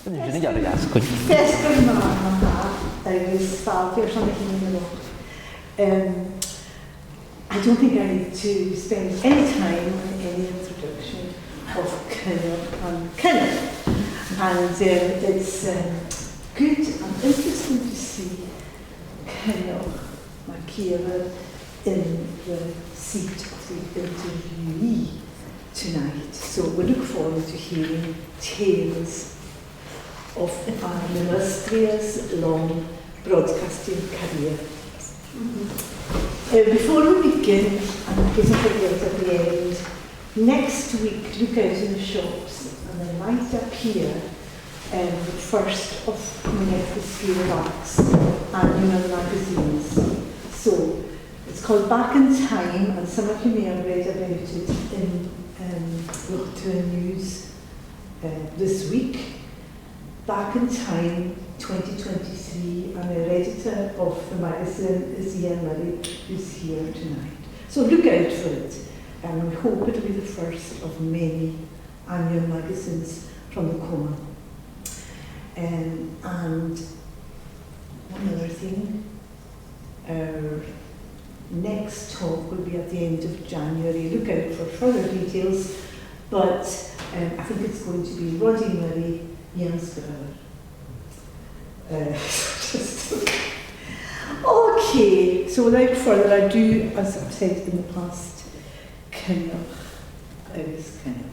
I don't think I need to spend any time on any introduction of Coinneach and Coinneach. And it's good and interesting to see Conneach MacIomhair in the seat of the interviewee tonight. So we look forward to hearing tales of an illustrious long broadcasting career. Before we begin, and getting forget at the end, next week look out in the shops and there might appear the first of Conneach Uarach's annual magazines. So it's called Back in Time, and some of you may have read about it in Ghobhainn News this week. Back in Time 2023, and the editor of the magazine is Ian Murray, who's here tonight. So look out for it, and we hope it will be the first of many annual magazines from the Coinneach. And one other thing, our next talk will be at the end of January. Look out for further details, but I think it's going to be Roddy Murray, Ian's brother. Okay, so without further ado, as I've said in the past, Coinneach is Coinneach.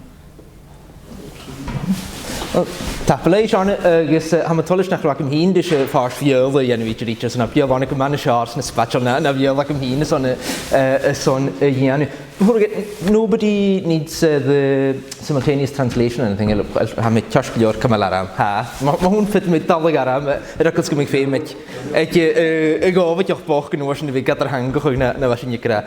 Tapalei Sean agus hamatolish nach rakam hin dis far fiole yen which reaches na pia van man shars na spatchel na via like hin is on a son yen. Nobody needs the simultaneous translation or anything. Ha met chashlior kamalaram ha ma hun fit met talgaram rakos gumik fe met ek Ghobhainn joch boch no was we gatter hang go na was in kra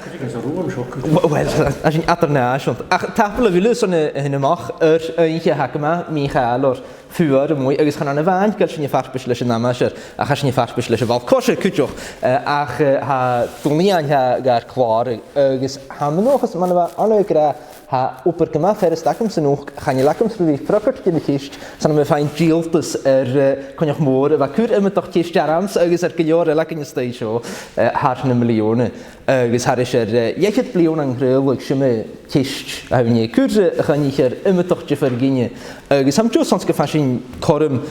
well as in international tapel will so in mach eentje hakma Michael or vuur mooi agus gaan aan 'n waan kers in fars beslisse na masher a gas in fars beslisse val kosher kujoch ach ha Conneach gar klaar agus ha nog eens man alle kra ha upper kema ferst dakum se nog gaan je lakum so wie frukkert in de kist san me fein giltes Conneach moor wa kur immer doch kist arams agus gejore lakin station har na miljoene agus har is jechet blion an greulig shme kist ha nie kur gaan je immer toch je verginje agus am jo sons gefashin korum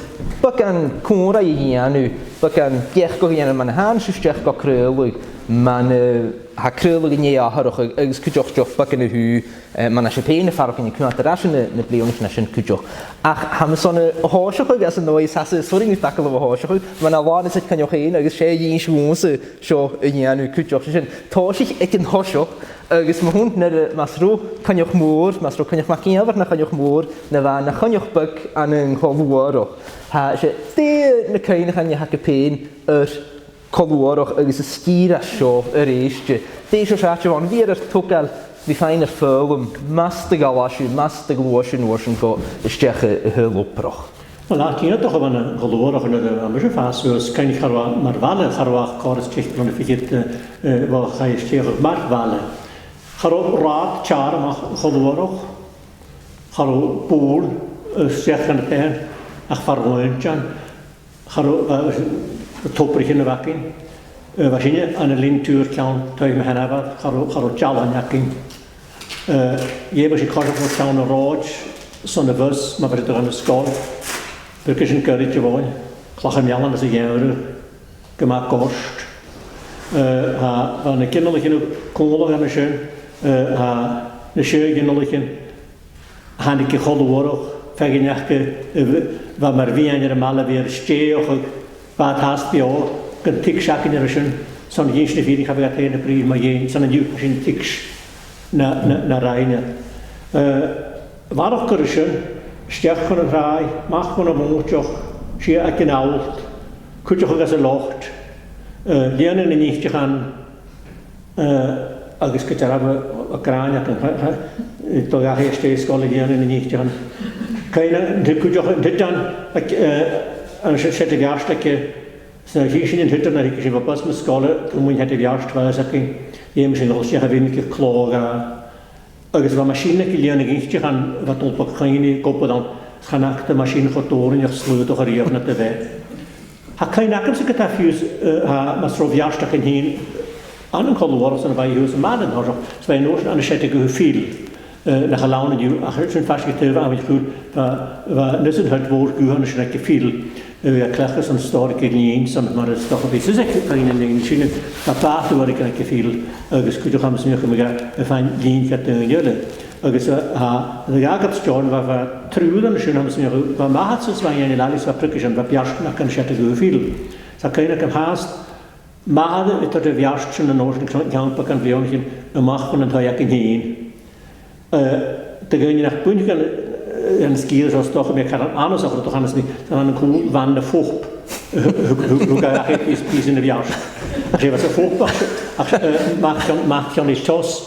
bakan kora nu bakan gech go hier man han shustech go kreulig man ha kreulig nie harog agus kujoch joch bakan hu man as pene fark in kunaterasne ne blion nation kujoch ach ham so ne hooshoch as no is as sorry ni tackle of hooshoch man awan is kan joch hin agus she yin shwose sho nu kujoch sin toshich ek en hooshoch agus ma hund ne masro Conneach moor masro Conneach MacIomhair na Conneach moor na va na Conneach buk an en Col Uarach ha she de ne kaine gaan je hakepeen Col Uarach agus a skira sho reiste de so saatje van weer tokel die fijne film maste galashu maste gloshin washin go steche heel oprach wel laat je toch van een Col Uarach en de ambasje fast dus kan ik gaan maar vallen garwach kors chicht van de figit wat ga je steeg maar vallen Garo raad char mag Col Uarach garo pool zeg aan de pen ach farwoentjan garo topper in de wapping was je aan een lintuur kan tuig me hebben garo jalan jakin je was je kort voor kan een rood zo'n bus maar we aan de school we een currytje woon klagen jalan als een jaar gemaakt kost ha een kinderlijke kolen en een schön ha een schön kinderlijke handige Col Uarach vergenjake wat maar wie aan je malen weer steeg wat haast bij jou een tik schak in de schön zo'n jeensne vier ik heb het hele brief maar je zo'n een juk in tiks na reine waar ook er schön steeg van een raai mag van een mootjoch zie ik een oud kutjoch als een locht leren en niet gaan agus get hebben Craoladh en toch ja hier steeds school leren en niet gaan keine de kutjoch dit dan en ze zette gaastelijke zo hier in het naar ik heb pas met school toen moet je het gaast was ik je misschien nog zeggen wenig klagen agus wat machine die leren niet gaan wat op kan je kopen dan Chanach de machine chotoren ich slúd och rief na de ve. Ha kein akam se gata fius ha masroviasta ken hin an Col Uarach an vai hus maden har zwei noos an schette go viel na gelaune du ach schon fast getev am ich gut va nussen halt woord gu han schrecke viel wir klaches an storike lien som maar het toch een beetje zeg kan in de machine dat paard waar ik schrecke veel dus kun je gaan misschien een fijn lien gaat doen jullie agus de jagers John war truden schön haben sie war macht es war eine lalis war brückisch und war biast nach kan schette go viel da keiner kan haast maar het de biast schon een oorschen kan kan bionchen machen und ja hin de gaan je nach Bunchen en skier zoals toch meer kan anders over toch anders niet dan een cool van de vocht hoe ga ik is in de biast als je wat vocht maakt je niet tos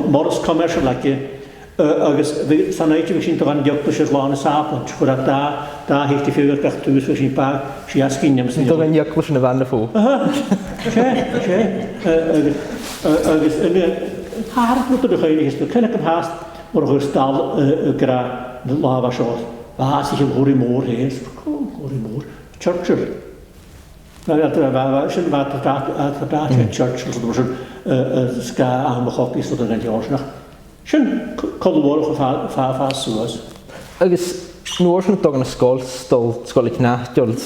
morgens commercial like agus san éidir sin an deachta se lána sápant chu dá héchtta fiúgach túús fa sin pá si ascínem sin. Tá an deachla sin na bhena fó. sé agus háart de chuine is cenne go háast mar chu stal gra na láha seo. Bá sich an choirí mór hééis choirí mór Churchill. sin bhá Churchill sca amachchopí an deásnach. Sin Col Uarach fá suas. Agus nuair sin an scoil cneachtails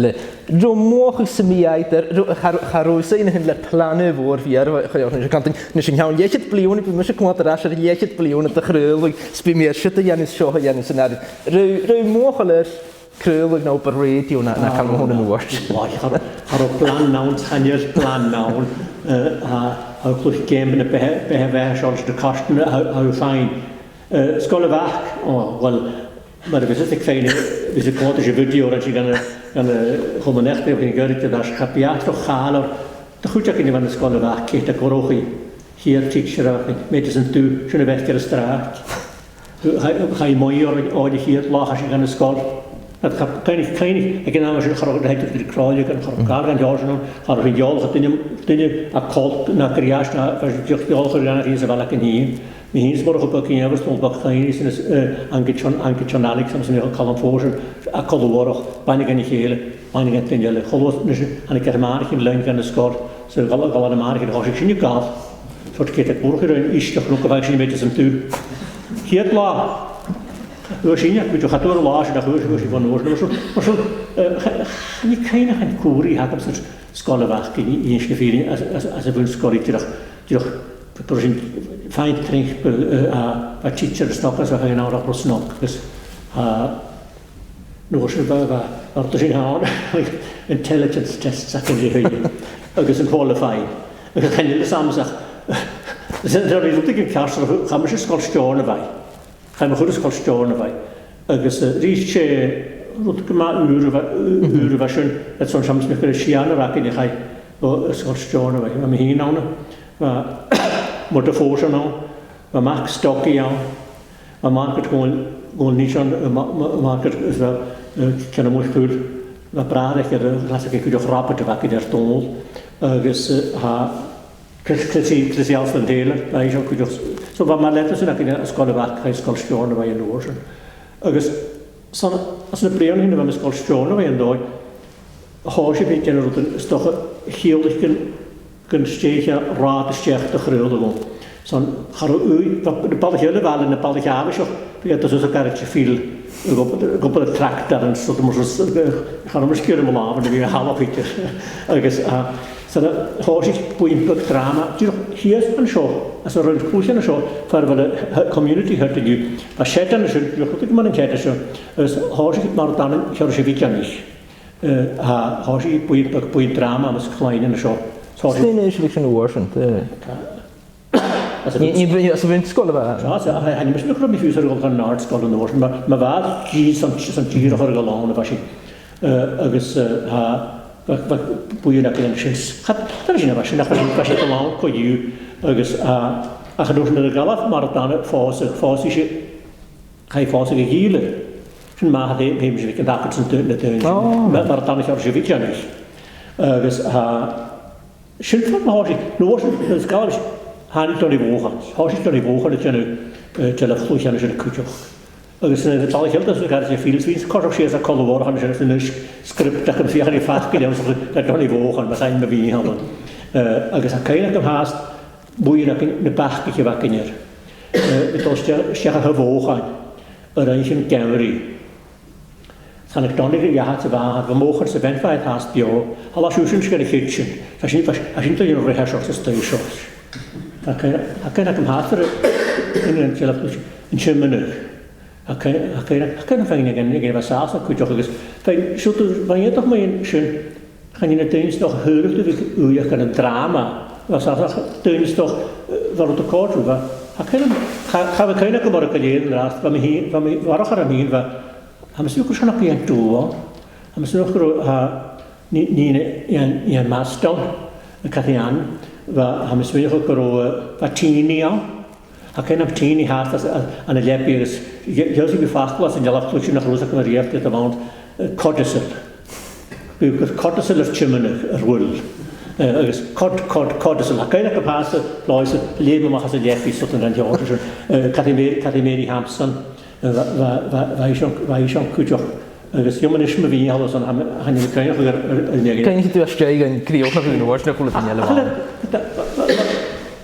le ro móchach sa míaidir charósa ina hin le planú bhór bhíar na sin teann léisiid bliúna bu mu cum a se léisiid bliúna a chréúlaigh spi mé si a dhéanú seo a dhéanú san aidir. Ro mócha leis créúlaigh ná op a réitiú na calmhna nuair. Har plan nawn, chanir plan nawn, how clwch game in a behe seans de kosten, how fine. Col Uarach, well, maar we zitten fijn, we zitten kort als je video dat je gaan gewoon echt op een geurichte dat je gaat ja toch gaan, de goed dat je van de Col Uarach kijkt dat korochi hier teacher met zijn toe, zo'n weg ter straat. Ga je mooi oor hier lachen als je gaan de school. Dat keinig ik naam as garog het de Craoladh kan garog gaan jaarsen garog in jaar dat in a kol na krias na vas je jaar gaan hier wel kan hier hier morgen op een jaar stond wat geen is angechon Alex soms een kalm voorzen a Col Uarach bijna geen hele bijna geen tenjelle gelos aan ik hermanig in leun van de score zo gal de marig als ik zien kan soort keer het burger is toch nog wel een beetje zijn toe hier la Oisíine go chaú lá a chuis van nóir ní chéine an cuaí ha Col Uarach í scefíí as a bhún scoíteach sin feint trinpel a teacher stochas a chuin áach ro snog gus nóir sin sin há intelligence tests a chuine agus an qualifying agus chéine samach ru gin cear cha mar se scoilsteáin a bhaid. Ga je goed als storen bij. Agus richt je rot gemaakt uren was schon het zo'n soms met een Chianer raken die ga je als storen bij. Maar hier nou, maar de voorzien nou, maar maak stokje aan, maar maak het gewoon niet aan, maak het is wel kan mooi goed. Maar praat ik laat ik je grappen te wakken der tol. Agus Clysi als van delen, maar je ook zo wat maar letten zijn dat je een Col Uarach ga je scolstoren bij je noorzen. Agus als een brein in de scolstoren bij je dooi, hoor je beetje dat het toch heerlijk kan steken raad steekt de grote. Zo'n gaan we de bal hele wel in de bal gaan zo, ja dat is ook erg veel. Op de tractor en zo dan moet je gaan we scheren maar af en weer half beetje. Agus so hoor ik punt drama hier een show als er een koers en show voor de community hört je a schetten is je goed man een schetten zo dus hoor ik maar dan hoor je weet je niet hoor ik punt drama met kleine en show so is het een woorden also wenn Col Uarach ja hij moet nog niet veel over gaan naar Col Uarach maar wat die zo'n dier voor gelaan was agus Bwy'n ac yn syns. Dyna sy'n efo, sy'n efo sy'n lawn co yw, agus a chydwch yn y galaf, mae'r dan ffos eisiau, chai ffos eisiau gile. Sy'n math ddim sy'n fi'n dacod sy'n dyn y dyn. Mae'r dan eisiau eisiau fidianus. Agus sy'n ffordd mae hosi, nôs yn galaf, hannig don i fwchan. Hosi don i fwchan ydyn nhw, dyla chlwys yn y cwtioch. agus na tal hildas we gar fields wie kor sé a Col Uarach an sin script ach fi an fach gel dat gan wochen was ein wie han agus a keine am haast boeien na bachke wakker het was se ha wochen er een gallery san ik dan ja te waar we mogen se wendweit haast bio al as usen skele kitchen as je een rehearsal station a keine am haast in een telefon in chimney a keine fang igen was saß ku doch ges fein so van je toch maar schön gaan je net nog heurig de je kan een drama was dat eens toch wat de kort was a keine keine kommen geleden rast van hier van waar gaan hier was haben sie ook schon op een tour hebben ze nog nie een master een Cathian waar hebben ze weer ook Patinia a keine Patini haast an een lepjes Joseph befachlas in jalach clutch nach rosa kan rieft het amount cortisol because cortisol is chimney rule agus cortisol a keine kapase loise leben machen ze lepjes tot en jaren Cathimeri Hampson waar schon kujoch agus jomanisch me wie alles aan han je kan je kan je tu steigen kriok na nu was na kul pinela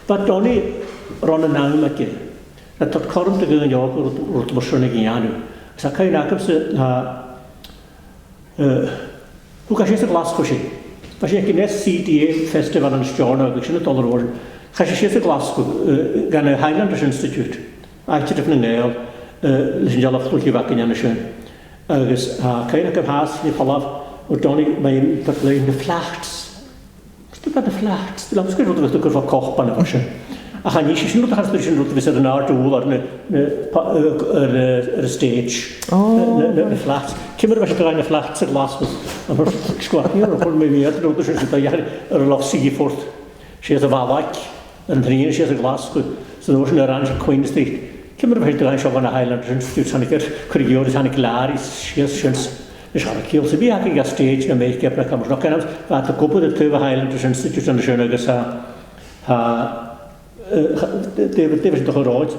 wat doni ron en naam met je dat korm te gaan jou rot morsone gianu sa kan je se hoe kan je het glas koshi was je kines CDA festival in Stjorna ik het dollar worden ga je het glas gaan een Highlanders Institute uit de Neel is jalaf goedje wakker aan de schön agus kan ik haas die vanaf wat doni mijn verleden de vlachts wat de vlachts dat is goed dat ik voor kochpan was a chan eisiau sy'n rwyd achos sy'n rwyd fydd yn ar dŵl ar y stage y fflat cymryd felly gyda'n y fflat sy'n glas a mae'r sgwatni ar ôl mewn iad rwyd sy'n rwyd ar y losi i ffwrdd sy'n y falach yn trin sy'n y glas sy'n rwyd sy'n yr ange Queen's Street cymryd felly gyda'n siofan y Highlanders Institute sy'n i'r cwrigio'r sy'n i'r glar sy'n Is haar kiel se bi haking stage na make up na kamers nog kenams wat de koppel de twee Highlanders Institute aan de schöne gesa det was toch een rood.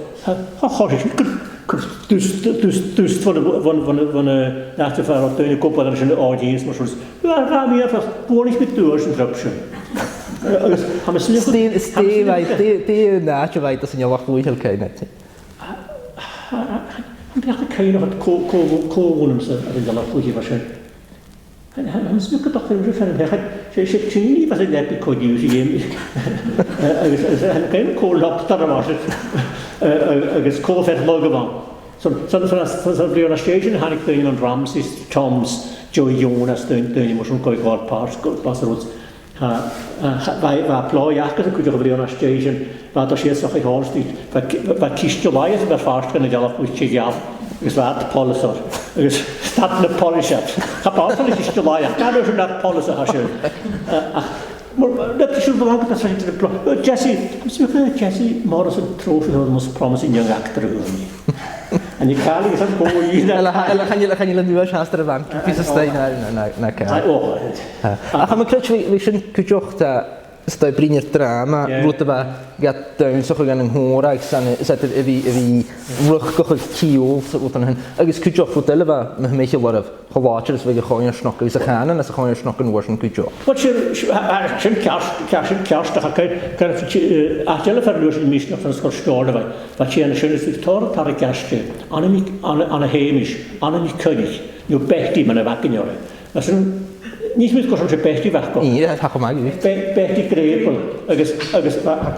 Dus van nach de vader toen ik op dat is een audience maar soms ja gaan we even gewoon niet met doors en drupschen. Hebben ze die naadje weet dat ze jou wacht hoe heel klein net. Ik dacht ik nog het koolwonen ze in de lafuji was schön. En hebben ze ook toch een van ze niet was het net kon use geen koolop dat was het is koolvet logo van zo'n Brianna station had ik toen aan drums is Tom's Joey Jonas toen je moest een kooi pas rood wij plooi jakken ze kunnen Brianna station waar dat je zag ik hoorst wat kiest je lijst bij vast kunnen je af je ja is wat policer is stad de polish heb altijd is je lijst kan dus naar policer als je maar dat is belangrijk dat zijn de plan Jesse Morrison trophy was the most promising young actor en je kan niet zo mooi gaan je nu eens haast ervan is stein na kan ach maar we zijn kujocht sta brinner drama rote ba gat down so gaan een hora ik zet evi rugkoch kiel wat dan agus kujocht vertellen we met mij wat gewaatjes we gaan snakken we gaan en ze gaan snakken worden kujocht wat je kerst dat kan achterle verloren mis nog van gestorven wat je een schöne Victor tar kerst aan heimisch aan mich könig je bechti man wakken jaren dat is niet met kost een bechti wakken ja dat ga maar bechti krepel agus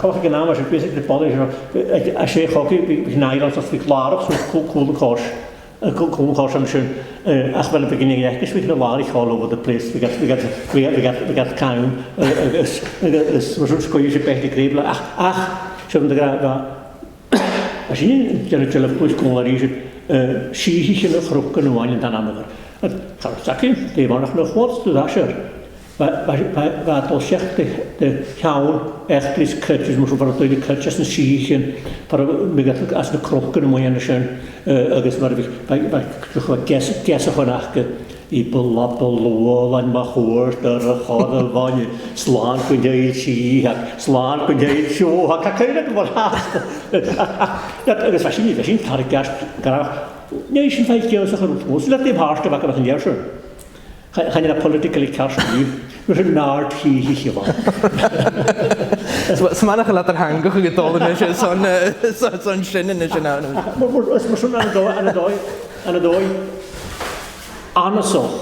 koch genaam als een beetje de polish als je hockey in Nederland als ik klaar op zo'n cool kost cool kost am schön ach wel beginnen je echt weer waar ik all over the place we got calm is was ons kon je bechti krepel ach zo de gra als je niet je telefoon kon laten zie je nog rokken en wijn dan aan Zaken, die waren nog wat te dasher. Wat als je de jouw echt is kretjes, maar voor de kretjes en schieten, voor met als de krokken moet je nou zijn, ergens maar bij toch gessen van achter. Ippel en mag hoort daar gaan van je slaan kun je iets zien, slaan kun je iets zo, kan je dat wel haast. Dat is waarschijnlijk, kan ik graag nation fight geos a chwrs. Let dim harsta bach yn iersio. Cha'n yna politically carst ni. Mae'n nard hi fa. Smannach yn ladder hangwch yn gydol yn eisiau son sy'n yn eisiau nawr. Mae swn an y doi anasoch.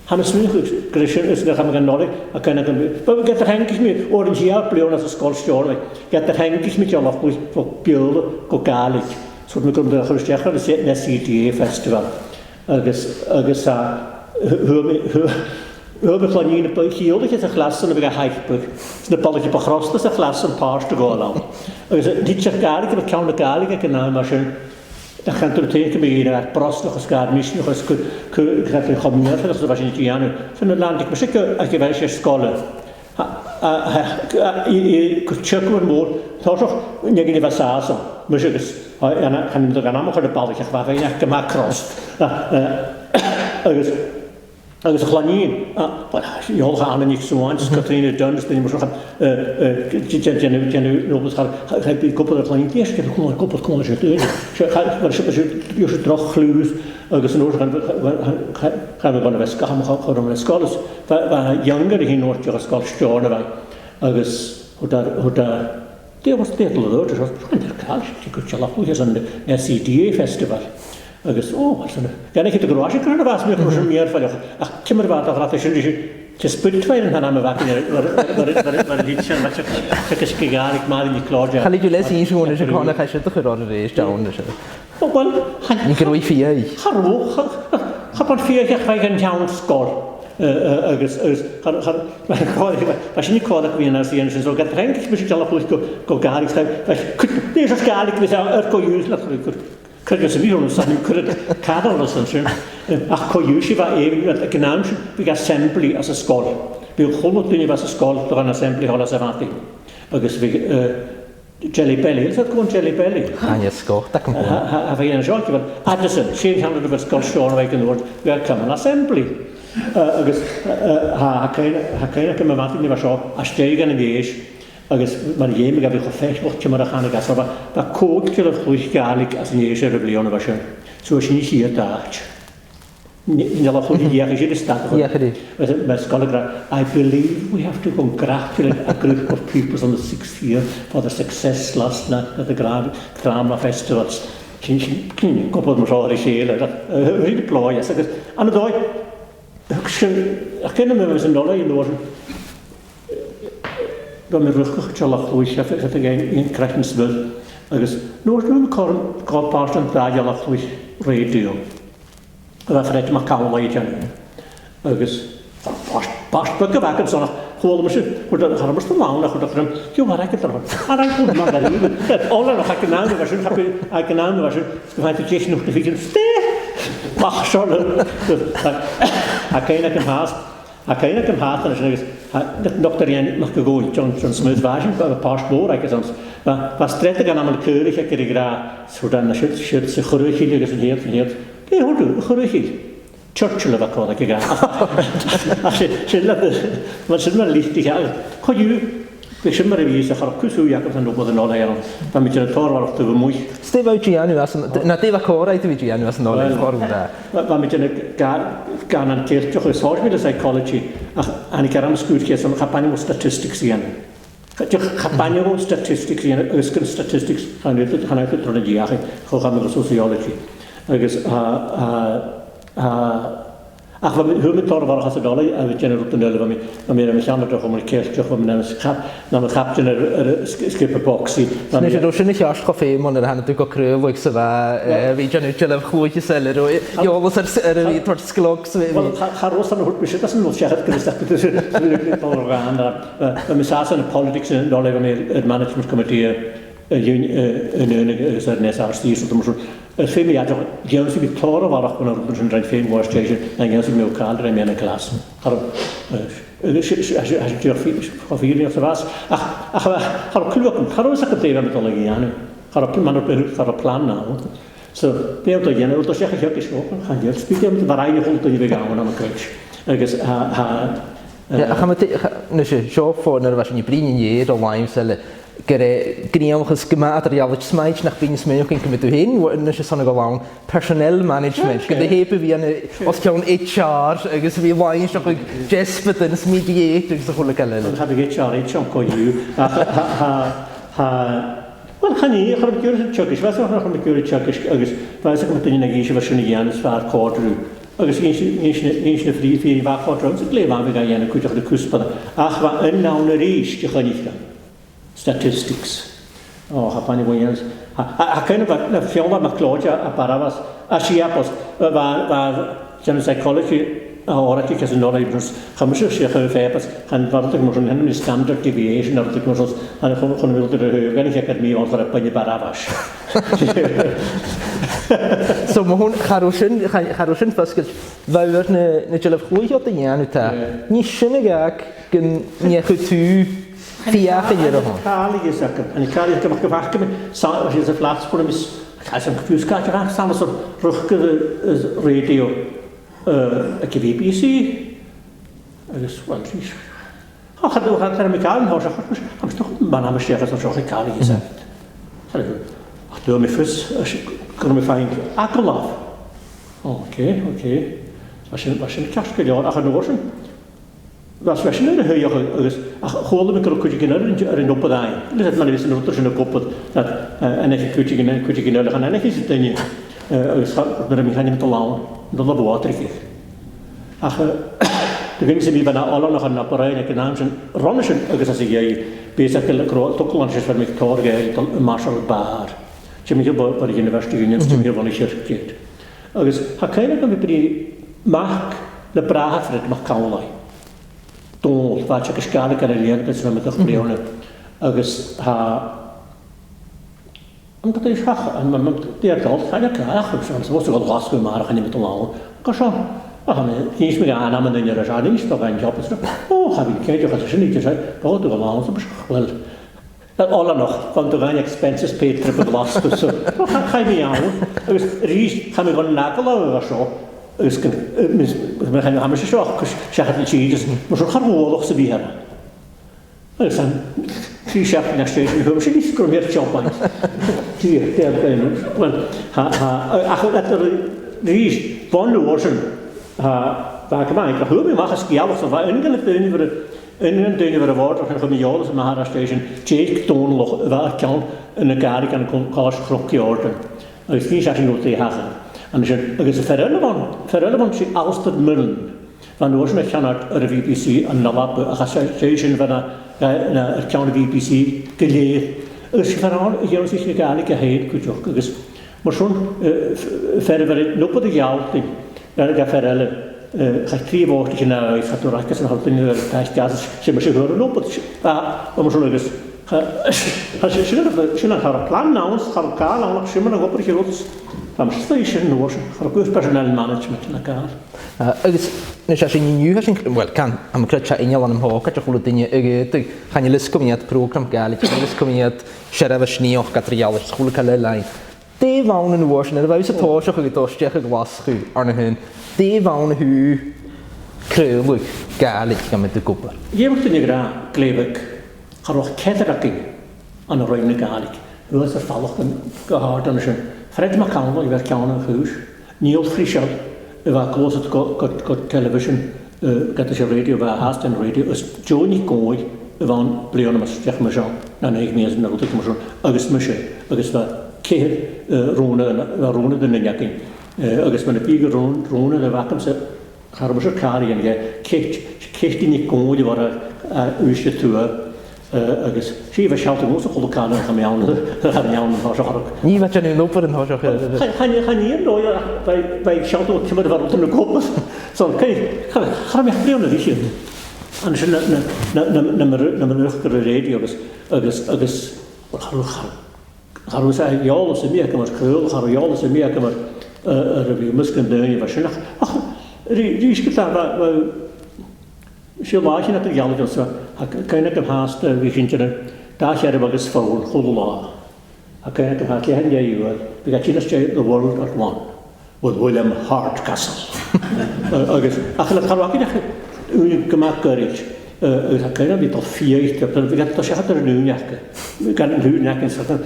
Hanes mwyn grisyn ys gach am gan nori ac yn agam. But we get the hengis mi o'r yn hiar blion as a skol stiorn. Get the hengis mi diolch bwys o biol go Gaelic. So dwi'n gwrdd yn chwrstiach ar y NCDA Festival. Agus a Hwb ych lani'n y chiolig eich glas yn y fyga haithbwg. Sy'n y bolig i bochrostas a glas yn pars dy golaw. Agus nid eich Gaelic yn y cawn y Gaelic ac yna yma sy'n Ach gaan er tegen me hier naar Prost nog eens gaan misschien nog eens gaat er gewoon meer dat was in het jaar nu. Van het land ik maar zeker als je wel eens scholen. Ik check een moord. Toch nog niet in de vasazo. Maar zeker ja gaan we er gaan allemaal de bal ik waar wij echt gemaakt Prost. Agus a chlanín, je holl gaan en niks zo aan, dus Katrina Dunst, die moest nog nobels heb je koppel dat chlanín, eerst keer gewoon koppel kon je doen. Maar je zit toch gluus, agus noord gaan we van de west gaan we gaan scholes. Waar younger die noord je school stornen wij. Agus hoe daar die was dit lood, dus van der kaal, die kunt je lachen je aan de NCDA Festival. Agus, wat is er? Ik heb de garage kunnen was meer voor meer van. Ach, timmer wat dat is je spultweilen gaan aan me wakken. Maar dit zijn wat je is gegaan ik maar in die Claudia. Ga je les in zo'n je kan gaan zitten gerode is down dus. Wel, ik roei vier. Hallo, ga maar vier jaar bij een town score. Agus was niet kwaad wie naar zien zo gaat denk ik misschien al goed go Gaelic schrijven. Nee, zo Gaelic we zijn er kon use natuurlijk. Krijg je weer ons aan krijg kader was dan schön. Ach kojushi war eben dat genaamd wie assembly as a school. Wie gewoon doen was a school door een assembly hall as avati. Agus wie jelly belly, is dat gewoon jelly belly? Ah ja, school, dat kan. Have je een jointje van Addison, 700 of school show week in the world. We come an assembly. Agus ha keine kan avati nie was zo as stegen in die is. Agus mar jemig heb ik gefecht je maar gaan gas maar dat kookt je goed Gaelic as in je rebellion was zo is niet hier daar in de lachen die je de stad ja gedi met scholar I believe we have to congratulate a group of pupils on the 6th year for the success last night at the drama festivals kin koppel me zo regelen dat hele plooi is agus aan de dooi ik ken me zijn dolle in de dan mijn rug chalach louis heb ik een krijgsbel agus nooit nu kan part en draaialach louis radio dat Fred MacIomhair jan agus past bukken wakker zo gewoon maar hoe dat gaan we staan nou goed dat je maar raakt er aan aan goed maar dat alle nog ik naam was ik naam was het is nog te fietsen mag zo ik kan haast ik kan haast en is dat nog er nog gegaan John Smith was een paar spoor ik soms was trette gaan aan de keurig ik kreeg zo dan shit se geruchtig is hier die hoe geruchtig Churchill was kwam ik als je laat wat is maar lichtig ja kan je ik zeg maar wie is er kusu ja kan nog wat nou ja dan met je toer waar te bemoei Steve uit Gianu was nativa core uit wie Gianu was nou voor daar dan met je gaan aan keer toch is social psychology en ik heb een scootje zo Ghobhainn statistics zien je Ghobhainn statistics zien Euskal statistics gaan uit het religie gaan sociology ach we met toer waar gaat het al en we kennen op de nul van meer met jammer toch om een keer toch om een schap dan gaat je skipper boxie dan is het dus niet juist koffie maar dan natuurlijk ook Craoladh ik zei weet je nu je goed je zeller je alles er weer tot skloks ga roos dan goed bezit dat is nog zeggen dat is dat is natuurlijk toer gaan we zaten in politics en dan hebben we het management committee een NSRC so moet het veel meer toch juist die Col Uarach van een drie film was station en juist die elkaar in mijn klas als je of hier of was ach klokken gaan ze het even met alle gaan gaan op plan nou so die auto je nou toch zeg ik gaan je spelen met waarheid goed in gaan aan de coach ja gaan we dus zo voor naar was je brengen je de lime cellen gníomchas gymaad ar iawn smaid nach bín smynwch yn cymryd o hyn, nes y son o golawn personnel management, gyda heb i fi yn os cawn HR, agos fi wain sy'n chwyd jespyd yn mediator, agos y chwle gael yn. Heb i HR, HR go yw. Wel, chani, chyrwyd gyr yn tygys, fath o'ch chyrwyd gyr yn tygys, agos fath o'ch mynd yn eisiau fersiwn i gan ysfa'r codrw. Agos eisiau ffri ffyr i fach codrw, sy'n glef am i gael yn y cwydach y cwsbad. Ach, fa yn nawn yr eich, diolch yn eich statistics. O, ha pan i wyniad. A cael na ffiola MacLeod a barafas, a si apos, fa general psychology, a o'r eich as yn o'r eich, chamysio si ach yn ffebas, han fardig mwys yn hynny'n standard deviation, ar ydych mwys, han chwn yn wyld yr hyfgan eich academi o'n chwarae bynnu barafas. So mae hwn charwysyn ffysgyd, fawr na jylaf chwyd o dynian yw ta, nisyn y gag gyn niech y tŵ fiach yn i'r o hwn. Cael i gysag, yn i cael i gymach gyfach gymach, sa'n ys y fflats bod ymys, cael sy'n cyffiws gael gyfach, sa'n ys o'r rwchgydd y radio y BBC. Agos, wel, rhys. O, chadw, chadw, mi gael yn hos, achos doch, ma'n am ysdi achos o'r sioch i cael i gysag. Ach, dwi'n mi ffys, gwrdd mi ffain agolaf. Oce. Fasyn casgylio'r, ach yn orsyn. Fas fasyn yn y hwyoch, agos, ach, chwol am y gyrwch cwyd i gynnwyr yn un gwybod ain. Lydyd ma'n efo sy'n rwydr sy'n y gwybod, yn eich cwyd i gynnwyr, ach yn eich sy'n dynnu. Agos, bydd mi channu mynd o lawn, yn dod o bod rydych. Ach, dwi'n gynnu sy'n mi fanna olon o'ch yn aborau ac yn am sy'n ron sy'n agos as i gei, beth ac yn dwgl ond sy'n fyrdd mi'ch tor gei, y marshal bar. Sy'n mi bod ar y University Union, sy'n mi bod yn eich agos, ha cael ac yn fi brynu Mac na brahat fred Mac Cawlau. Dôl, fath ac ysgael y garelian, beth sy'n mynd o'ch brewn. Agos, ha... Am gyda eich hach, am diardol, chael ac ach, sy'n fos o gael glasgwy mar ac yn mynd o lawn. Gosio, ach, nes mi gan am yn yn yr asiad, nes do gael job, o, ha fi'n ceid o'ch as ysyn i, bod o'ch lawn, sy'n bwysig, wel... Ola noch, fan do gael expenses paid trip y glasgwy, so, o, chael mi iawn. Agos, rhys, chael mi gan nagol o efo sio, agos, mae'n chael mi hamas y sio, cos siachad i chi, mae'n sôn charwolwch sy'n fi hynny. Agos, tri siach yn eistedd, mae'n sy'n eithgrwm i'r jobain. Dir, wel, ach, rhys, bon nhw o'r sy'n, fa gymaint, a hwb i mach ysgialwch, so fa yn gan y dyn i fyr yn dyn i fyr y fod, ac yn chwm i iolas y mahar station, Jake Donloch, fa cawn yn y gari gan y colas chrwci ordyn. Agos, ni siach yn gwrdd i hachar. Agos, y fferel y bon sy'n Alstad Millen, fan oes yn eich ar y BBC yn nalab, achos sy'n fan yr cawn y BBC gilydd. Agos, fan o'n y iawn sy'n Gaelic a hyn, gwydioch. Agos, mae'r sôn fferel fan nwbod y iawn, gan y fferel chai tri fawr i chyna oes, a dwi'n rhaid yn haldyn i'r taith gas, sy'n mysio hwyr yn nwbod. A mae'n sôn agos, sy'n ar y plan nawns, ar y gael awr, sy'n mynd yn gwybod i'ch rwyd. Am station nhw, ar y gwrs personal management yn y gael. Agos, nes sy'n niw, wel, can, am y cryd cha uniol yn ymhog, at y chwlwyd dyn ni, chan i lysgwmiad program Gaelic, chan i lysgwmiad siarad y snioch gatriol, chwlwyd cael ei lain. De fawn yn wars, nid faws y tosioch ag y dostiach y glasgw arna hyn. De fawn hw Craoladh Gaelic gan mynd y gwybod. Ie mwch dyn ni gra glefyg, charwch cedr ac un an y roi'n y Gaelic. Hwys yr ffalwch yn gyhard yn ysyn. Fred MacIomhair i fer cawn yn chwys. Neil Frischel, y fa glos at god television, gada si radio, fa hast yn radio. Ys Johnny Goy, y fa'n bleon am ysdiach mysio, na neig mi as yn arwyddig mysio, agos mysio, agos fa ceir rwna dyn yniagin. Agos mae'n y big rwna y facam sy'n charwys o'r cari yn ceich di ni Goy i fod a wysio tŵa. Agos, si fe sialt yn gwrs o chwlw can yn cham iawn, yn iawn yn hosio charwch. Ni fe jan yw'n ofer yn hosio charwch. Chan i'n roi, fe sialt o'n cymryd farwyd yn y gwybod. So, chram eich brewn y ddysyn. Ond sy'n na mae'n ysgwyr y radio, agos, charwys a iolas y mi ac yma'r Craoladh, charwys iolas y mi ac yma'r rhyw mysgyn dyn i fe sy'n. Ach, rhys gyda, sy'n laich yn adeg iawn gyda, a cael ag ymhast fi chi'n dyn da siarad agos ffôn, Col Uarach. A cael ag ymhast i hynny yw, fi gael ti'n ysgrifennu The World at One, with William Hardcastle. Agos, ac yn y charwagin eich yw'n gymach gyrrych, Kind of fear, we got to shut the new neck. We got a new neck and something.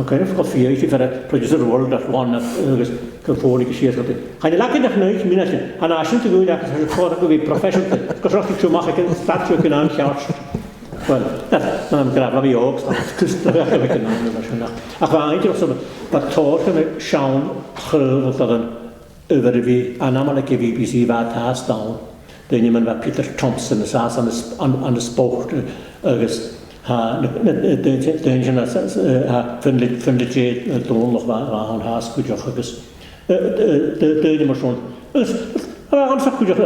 Kind of fear for a producer world that one of 40 years ago. I like it 9 minutes, and I shouldn't do that as a quarter to be professional. Because I think to make a statue can I'm charged. Well, that's I'm glad to be oaks. Because I can I find you some, but talking Sean Ghobhainn over the animal BBC that has down. Then you met Peter Thompson as on the sport agus the engine finley jade don nog aan haas kujoch agus de marson aan sa kujoch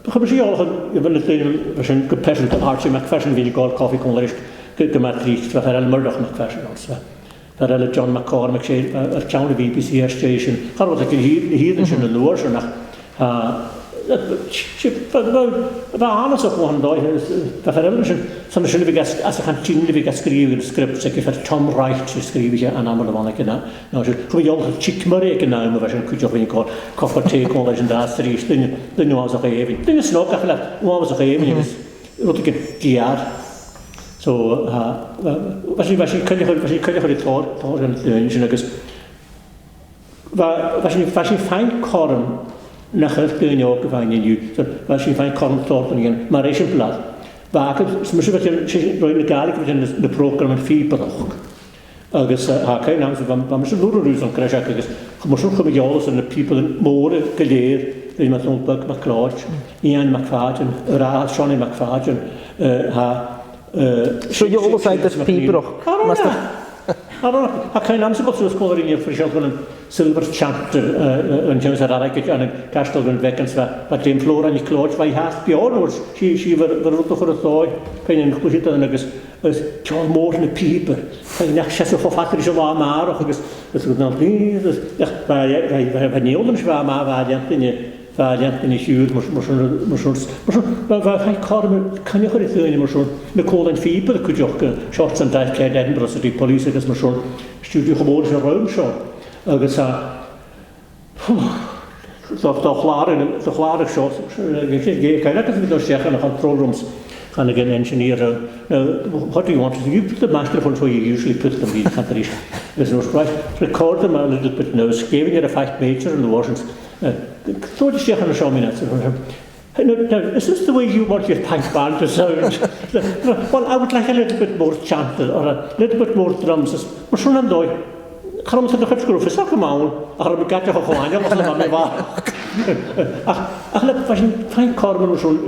gebeuren al je bent het was een gepassionate Archie McPherson wie Gaelic coffee kon leest gematricht van Harald Murdoch McPherson also Harald John McCormick John BBC station had wat ik hier in de noord zo nach Ba hanas of one day, the television, some should be as a continually be screaming scripts, like if Tom Wright to scream and I'm the one like that. Now, we all have chick Murray and now, version could you have been called Coffer Take all legend as three, then you was a having. Then it's not that one was a having, it was what you get. So, was she kind of thought and the engine, I guess. Was she fine corn? Nach het kun je ook van je nu, als je van kan torten gaan, maar is een blad. Waken, misschien wat je bij de Gaelic in de programma Fieberach. Agus haken naam van misschien loerus aan krijgen ik. Misschien kom je alles en de people in more geleerd, die met zo'n bak McCloud, Ian McFadden, Raad Johnny McFadden, So you always say that Fieberach. I can't answer what was calling you for a silver chapter and James Ararach and Castle and Beckons, but James Flora and Claude by half beyond. She were up for a thought, paying and push it on as John Morton, the people. And access of factories of Amar, because this would not be by Neil Schwama, valiant in a huge can you hear it? Nicole and Phoebe could you shots and dice carried Edinburgh City Police as Machon Studio Commodus and Rome Show. Agus the Clara shots, kind of the check and control rooms. And again, engineer, what do you want to do? You put the microphones where you usually put them in the country. There's no right. Record them a little bit now, giving it a fact major in the Washington. Throw the check on a show minutes. Is this the way you want your tank band to sound? Well, I would like a little bit more chanted or a little bit more drums. But soon I'm doing. Gaan we het nog groeven? Is dat gewoon? Gaan we kijken of gewoon? Ja, was dat maar waar? Eigenlijk was een fijn kormen zo'n.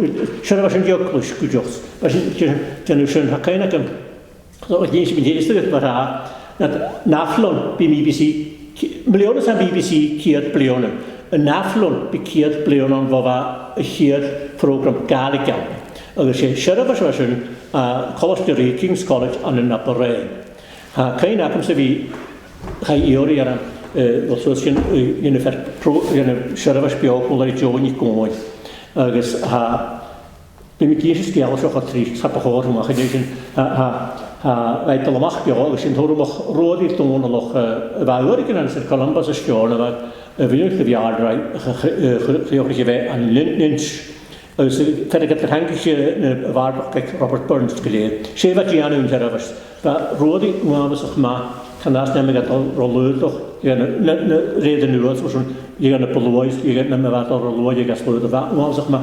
Zo was een jokkus, kujos. Was een zo'n hakijnen. Zo het eens met deze het maar dat naflon bij BBC. Miljoenen zijn BBC keert miljoenen. Een naflon bekeert miljoenen waar we hier program Gaelic aan. Dus zo was een college King's College aan een appareil. Hakijnen komt ze wie. Hij eori aan wat zoals je sheriff speelt dat je niet kon. Dus ben ik eerst keer als ook drie schap gehoord maar gedaan wij te mag ja dus in hoor nog rode tonen nog waar hoor ik in het Columbus is journal waar wil ik de jaar gegeven wij aan Lynch dus verder het hangje waar Robert Burns geleerd. Ze wat je aan hun sheriffs maar rode was nog maar kan dat nemen dat rollen toch je reden nu als zo'n je gaan op Lois je gaat met wat rollen je gaat sloten wat zeg maar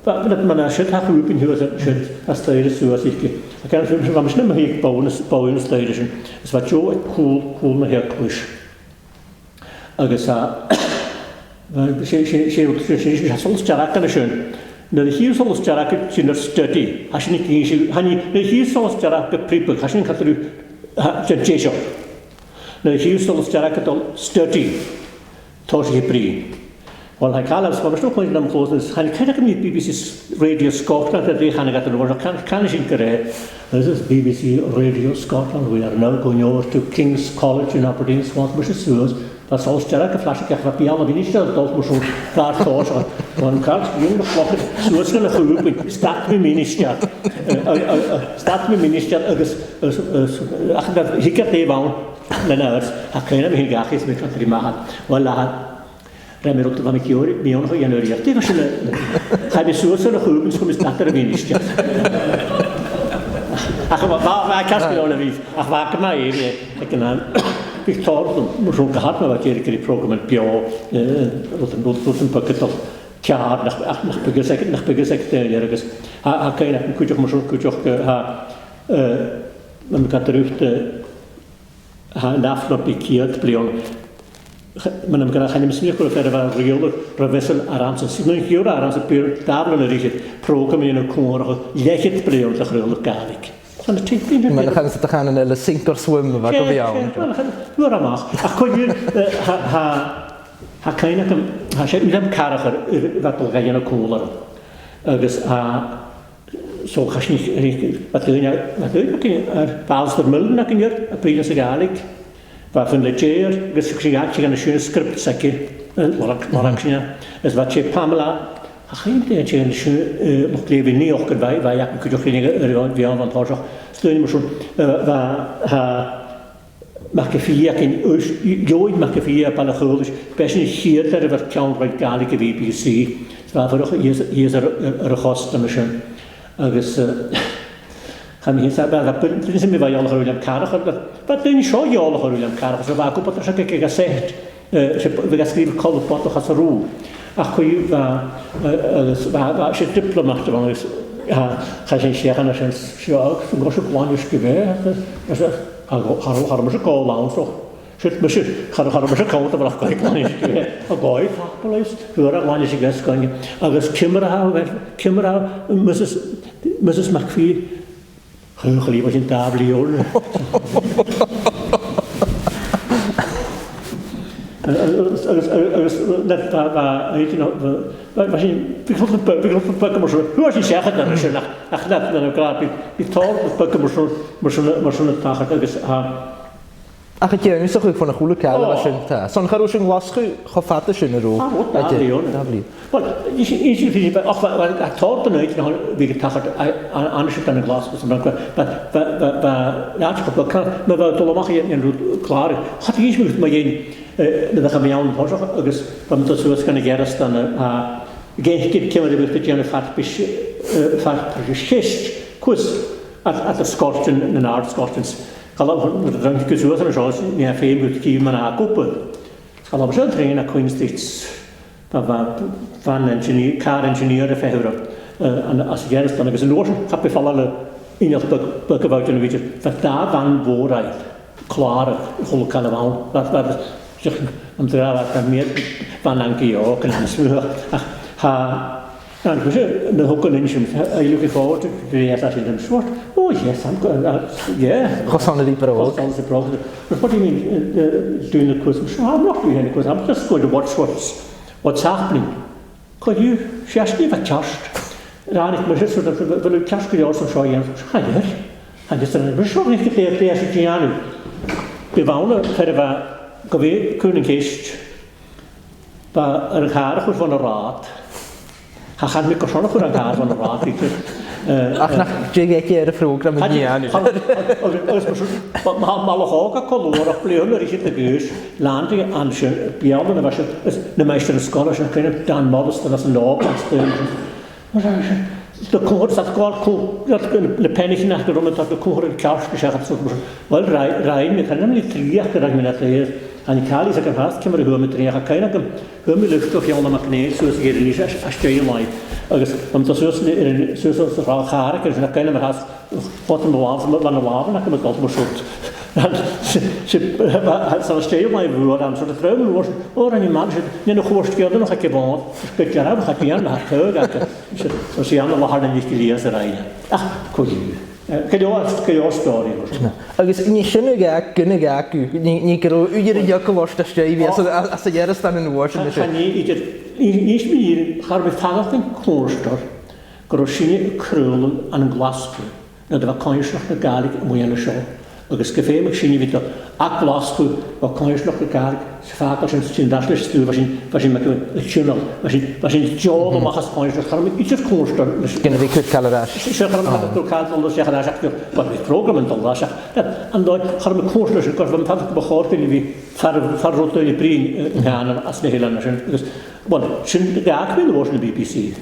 kan dat man shit have we been here shit as there is so as ik kan filmen maar misschien maar hier bouwen station is wat jo cool naar hier push agus she sols jarak kan schön de hier sols jarak in der study als je niet hier sols jarak prepper als je niet gaat Jejo. Nou, hier stond het al study. Tot je pre. Well, hij kan alles, maar we nog niet aan close. Hij kan ik niet BBC Radio Scotland dat die gaan ik het woord kan ik in krijgen. This is BBC Radio Scotland. We are now going over to King's College in Aberdeen, Swans, Massachusetts. Dat zal sterke flasje krijgen van piano, wie niet stelt dat moet zo daar thuis. Want kan je nog kloppen. Zo is het geroepen. Staat met minister. Staat met minister. Ach dat ik heb die baan. Dan is. Hij kan hem geen gaatjes met kan maken. Voilà. Rhaid mi rwyd am mi o'n hwy yn yr iartig. Chai mi sŵs yn y chwb yn sgwm ysdadar y finistia. Ach, mae casglu o'n y fi. Ach, mae gyma fi. Ac yna, bych tord, mwyn rhwng gahad mae wedi gyda'r program yn bio. Rwyd yn bygyd o tiar, nach bygyd secretariat. A cael ac yn cwydioch mwyn rhwng cwydioch mae'n gadw rwyft nafn o'r biciad blion. Mae'n ymgynnu chael ni'n smith gwrdd efo reol rhyfesol ar amser. Sy'n nhw'n hiwr ar amser byr dafl yn yr eich program yn y cwmwr o lechyd blion ddech reol o'r Gaelic. Mae'n teithio. Mae'n chan sydd ydych yn y sink o'r swim yma, go fi iawn. Mae'n amach. Ac coelwyr, ha cain ac ha eisiau wylem carach ar fadl gai yn y cwmwr. Agus so chas ni wat ar baals der mulden ac yn yr a bryd y Gaelic. Fa fy'n leger, gys ych chi'n gan y siwn sgript saci, morang sy'n ys fa che Pamela, a chi'n dweud chi'n y siwn mwch glefyn ni o'ch gydfai, fa ac yn cwydioch chi'n yr fi o'n fan torsioch, stwyn mwyswn, fa MacIomhair ac yn ioed MacIomhair a ban y chwldys, beth sy'n hir ar efo'r cawn rhaid Gaelic y BBC, fa fyrwch ies ar y chost am y siwn. Agus Chan mi hyn, dyn sy'n mi fa iol o'r William Carach, ba dyn ni sio iol o'r William Carach, so fa gwybod o'r sy'n geg a set, fe gasgrif col y bot o'ch as y rŵ. Ac hwy fa sy'n diplomat o'n ys, chan sy'n siach yna sy'n siog, sy'n gos y gwan ysgrife, harwm sy'n gol lawn, so sy'n mysig, harwm sy'n cawt o fyrach gwaith gwan ysgrife, a gwaith, hapolais, hwyr a gwan ysgrife ysgrife, agos cymra Mrs. MacPhee, Chwch bod hi'n daflu o'n. Fi glwyd yn bygym o'r hwys i'n siachad ar ysyn, ac yna grad, fi tol bygym o'r swn y tachad agos Ach y gen, ys ych ffwn y chwlw cael ar ysyn ta. Son char wrth yn glasgu choffad ysyn yr rŵ. Daflu o'n. Wel, eisiau ffynu, a tord yn oed, fi gyda tachad anisio dan y glas, mae fe dolomach i'n rwyd clar. Chad i eisiau mae ein, na ddech am iawn yn posioch, agos pan mae'n dod gan y geras dan a gen hygyd cymryd i fydd yn y ffart schist, cwys, at y scortion, yn ard scortions. Calab rhaid i gyswyd yn y sios, ni a ffeim gwyd cif ma'n a gwybod. Calab sy'n trin a Coinneach car engineer y ffehwr. A sy'n geras dan agos yn oes, cap i ffalal un o'ch byg y fawd yn y fideo. Fa da fan fôrau, clar y chwlw cael y fawn. Am dra fa mir fan angio yn ansmw. And the hook on engine, are you looking forward to the assassin short? Oh, yes, I'm good. Yeah. What's on the But what do you mean doing the quiz? I'm not doing any quiz. I'm just going to watch what's happening. Could you just give a chast? Ran ik me zit zo dat we een chast kunnen also show je. Ga je? En dus dan we zo niet de eerste jaar. We wonen verder waar Coinneach waar er gaar van een raad. Ha chan mi gorson o'ch yn gair fan y rhaid. Ach na, dwi gegi ar y program yn ian. Mae lochog a Col Uarach blewn yr eisiau dygys, land i ansyn, biawn yn y fasio, na meistr ysgol, ysyn cryn dan modest yn as yn lob, as dyn. The cwhwr, sa'n gweld le pennych yn achor o'n y cwhwr yn cawr, wel, rhaid, mi chan am li triach gyda'r mynd at leir. A ni cael is ac yn rhaid cymryd hwym y driach a cael ac hwym i lyftoch iawn am ac neud sŵs i gyrru nis a stio'i lai. Agus am da sŵs o'r rhaid char ac yn cael am y rhaid bod yn laf, fan y laf ac yn y gold mor sŵrt. Sa'n stio'i lai fwyd am sŵrt y ddrew yn lwys, o'r angen man, ni'n y chwrst gyda nhw'n chael gebod, sbygdiar am chael bian, ma'r cwg ac so si am y lahar yn eich gilias yr aina. Ach, cwyd. Cael stori. Agus ni sy'n y gag, gyn y gag, ni gyro yw'r iach o lost ysdau fi, as y geras dan yn wars yn ysdau. Ni eisiau mynd i'r beth tagach yn cwrstor, gyro sy'n y Craoladh yn Glasgow, na dyfa Coinneach MacIomhair Gaelic mwy yn y sio, agus go féimeh sinne bhí ach glasú ba Coinneach go Gaelic fágal sin daslis tú sin me túnal sin job amachchas Coinneach chum idir cóstar Gynna bhí cwt cael yr as. sé go cáil sé aach ba bhí program an dá an dóid chum cóstar sin go bh fan go chóirpin bhí farrótaí brín gáan as na héile sin agus sin gaach bhí bhór na BBC.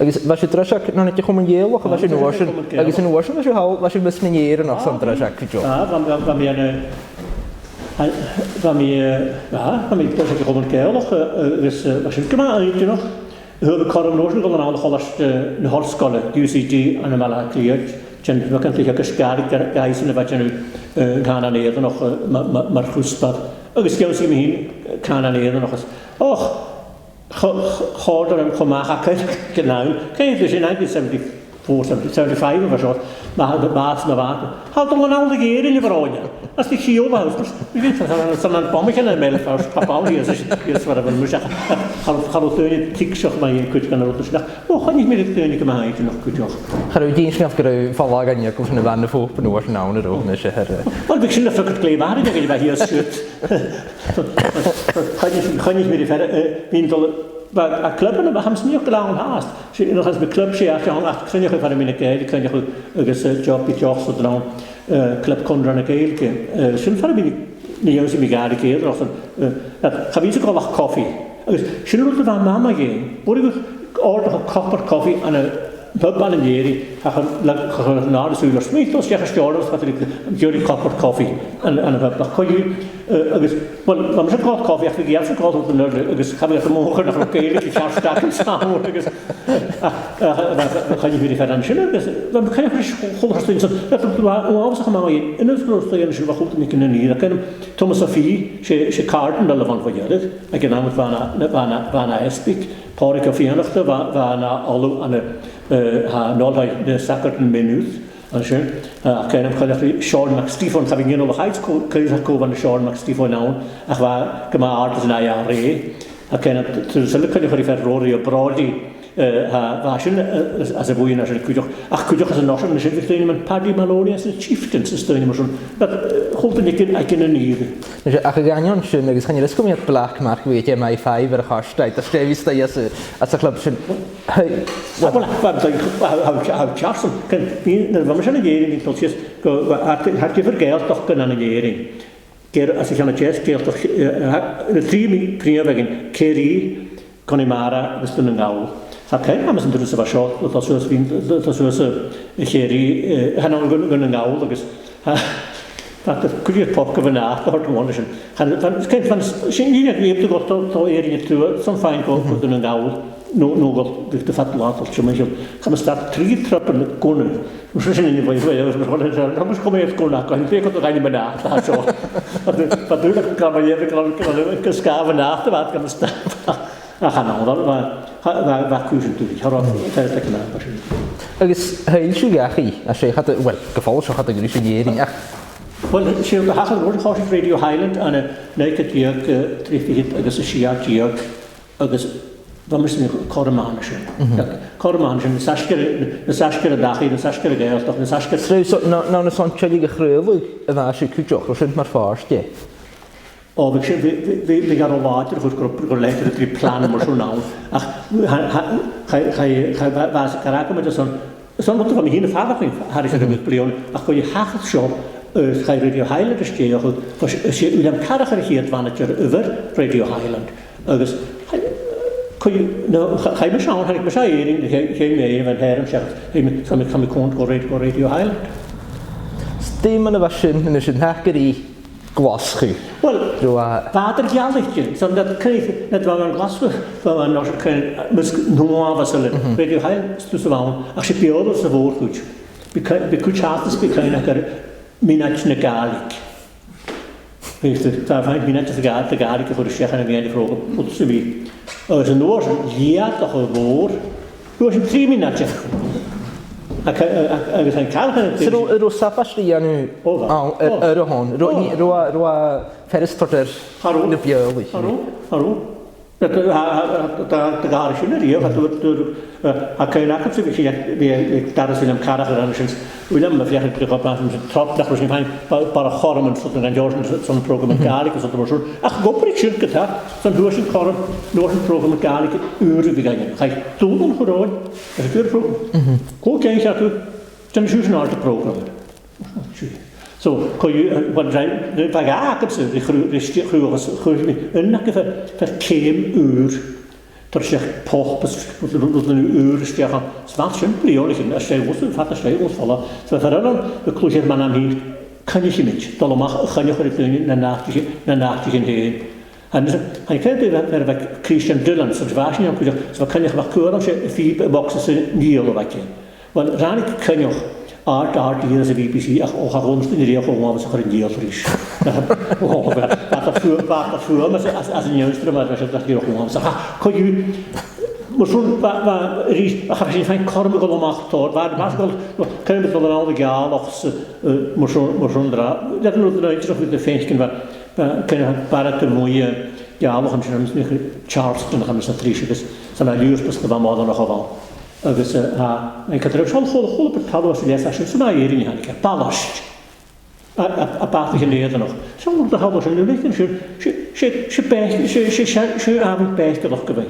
Agus bheit sé dreisiach ná nid chum an dhéalach a bheit sé nuasin agus yn nuasin bheit sé hál bheit sé bys na néir an os an dreisiach fideo. Van mi dus ik gewoon keilach is was een kema eentje nog hebben korm nodig om aan alles de horskolle UCD en een malakliert jen we kan tegen geskarig geisen wat je nu gaan aan eden nog maar goedspad ook is jou zien heen kan aan eden nog eens och harder en gemaakt genau kijk dus in 1974 75 was dat maar de baas naar water had dan al de keer in je vrouwen als die Ghobhainn wie weet dat dan bommetje naar mij als papa hier is wat we moeten gaan we toen tik zeg maar je kunt gaan roten slag ga niet meer het toen maar eentje nog goed joh Ga je dienst niet afgerui van lagen je komt naar banden voor op een oor nou naar ook dus her wat ik zie dat het kleedwaardig dat je bij hier zit ga niet meer verder winkel a club yn y hams ni o glawn hast. Yn oes by club si ac yn at crynnych yn ffordd mynd y gael, crynnych agos job i joch o drawn club condran y gael. Sy'n ffordd mynd ni yw'n sy'n mi gael y gael, cha fi'n sy'n golach coffi. Sy'n rwyd y fan mam a gael, bwyd i'w ordach o copper coffi yn y pub an yn ieri, ac yn na'r swyl o'r smith os iach ysgolwrs, fath i'n gyri copper coffi yn y pub. Ac coelwi, agos, wel, mae'n sy'n gol coffi, ac fi gael sy'n gol hwnnw yn yrru, agos cael eich moch yn o'ch gael eich siarstag yn sawr, agos, chan i fynd i fferan sy'n, agos, mae'n cael eich chwlwch ystyn, o'n awsach yma i, yn ys gwrs yn sy'n fach hwnnw yn y ni, ac yn Thomas a Fee, se carden fel y fan fwyedig, ac yn amwyd fanna esbig, Páric a fianachta fanna olw an ha nolhai na sacart yn minúth, an sy'n, ac yn ymchwilach Sean McStephen, cha fi'n gynnu o haid cwys ac ofan Sean McStephen nawn, ac fa gyma ardas yn ai ar re, ac yn sylw cynnig o'r i ffer rori o brodi, fa sy'n as y fwy yna sy'n cwydioch, ac cwydioch as y nosion, sy'n fi ddyn nhw'n Paddy Maloney as y chieftains ys dyn nhw'n sy'n, chwlyd yn ac yn y nir. Ac y ganion sy'n, agos chan i'r ysgwmiad Black Mark wedi MI5 ar y chostau, da strefus da as y clwb sy'n... Wel, hawdd Charlson, fam sy'n y geirin i'n tolsius, had gyfer gael doch gynnan y geirin. As ich an y jes, gael doch, yn y 3 prif egin, Ceri, Connemara, fysdyn yn gael. Ac am ysyn drws efo sio, dos ys y Ceri, hanol gyn yn gael, agos, gwiri'r pop gyfer na, gyfer dwi'n sy'n. Sy'n un ag web dy gott o erin i'r trwy, sy'n ffain gofod yn gael, no gott, ddych dy ffat lat o'r siwm eisiau. Cham ystad 3 trap yn gwnnw. Mwys sy'n un i fwy, mwys gwmedd gwnnw, ac o'n ddech oedd o'n mynd na, da sio. Fa dwi'n ac yn gael mae efo'n gysgaf yn na, dy fad gan ystad. A chanol, fa cwys yn dwi, harod, tair deg yna. Agos heil sy'n gach i, a sy'n chad, wel, gyffol sy'n chad o gyrru sy'n geirin, ach. Wel, sy'n hachal gwrdd chosig Radio Highland an y neig y diog, triffig agos y siag diog, agos, fa mysyn ni Corman sy'n. Corman sy'n, na sasgyr y dachi, na sasgyr y gael, na sasgyr... So, na son tjelig y chrylwg y dda sy'n cwydioch, o sy'n mae'r ffars, di? O, fi gar o wadir chwrs gwrdd leiter y 3 plan mor sŵr nawn. Ach, chai fas garag am ydw son, son bod o'n hyn y ffadach ni'n haris ar y blion, ach goi hachad sio, chai Radio Highland ysgeioch, sy'n William Carach ar y hyd manager yfyr Radio Highland. Agos, chai mae siawn, harig mae siawn erin, chai mae erin fan her am siarad, chai mae cwnt go Radio Highland. Dim yn y fasyn yn y sy'n hacr i glaschu. Wel, fad yr gialig ydyn. So, nad fan glasfu, fan nos mys nwa fas yl. Radio Highland stwys o fawn, ac sy'n biol o'r safwr gwyd. By cwyd chartas by cael ac ar minach na Gaelic. Da fain minach na Gaelic ac o'r siach yn y fian i ffrog. Wrth sy'n fi. Oes yn oes yn liad o'ch o fôr. Oes yn 3 minach. Ac yn cael hynny... So, rwy'n safas ri anu yr o hon. Rwy'n ferys torter y biol. Harw. Dat gaar is in de rio, dat Coinneach op zich daar is Willem Carrach en Willem maar via het op plaats met top dat was een paar gormen tot een George zo'n programma Gaelic is dat maar zo. Ach Ghobhainn schuld het zo'n doorschen korm door een programma Gaelic uren beginnen. Ga je doen gewoon. Dat is het programma. Hoe kan je dat doen? Dan is het een ander programma. Zo, kan je wat zijn de vagaken ze de groeien een nakke verkeem uur tot zich pochpes tot een uur stegen zwatschen prioriteit als jij was vatten zij ons vallen zo verder de kloeser man aan hier kan je niet dan mag kan je gewoon naar nachtje heen en ik ken het bij Christian Dillon zo was niet ook zo kan je maar kunnen als je vier boxen niet of wat je want raak kan je art hier is de BBC ook gewoon in de regio gewoon zo een deel fris wat dat voor maar als een jongster maar dat hier ook gewoon zo kan je maar zo'n ga je geen korme allemaal tot waar was wel kan je met een andere Gaelics maar zo'n dat moet er iets nog met de feestje waar kan je een paar te mooie Gaelics en misschien Charleston gaan we zo triest dus zijn luiers pas dan maar dan nog wel dus ik had er ook zo'n goede betaald was die les als je maar hier in had ik palast een paar geleden nog zo moet de hadden ze nu liggen ze avond pijst nog geweest